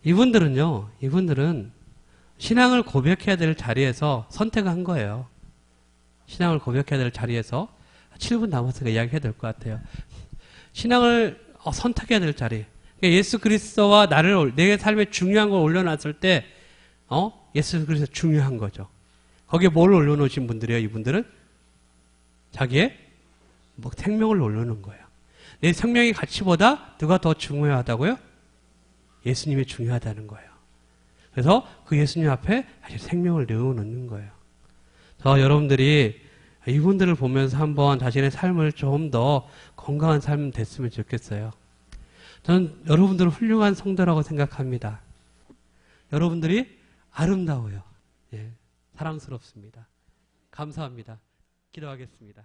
이분들은 신앙을 고백해야 될 자리에서 선택한 거예요. 신앙을 고백해야 될 자리에서 7분 남았으니까 이야기해야 될 것 같아요. 신앙을 선택해야 될 자리. 예수 그리스도와 내 삶에 중요한 걸 올려놨을 때 예수 그리스도 중요한 거죠. 거기에 뭘 올려놓으신 분들이에요? 이분들은 자기의 생명을 올려놓은 거예요. 내 생명의 가치보다 누가 더 중요하다고요? 예수님이 중요하다는 거예요. 그래서 그 예수님 앞에 사실 생명을 내어놓는 거예요. 여러분들이 이분들을 보면서 한번 자신의 삶을 좀 더 건강한 삶 됐으면 좋겠어요. 저는 여러분들은 훌륭한 성도라고 생각합니다. 여러분들이 아름다워요. 예, 사랑스럽습니다. 감사합니다. 기도하겠습니다.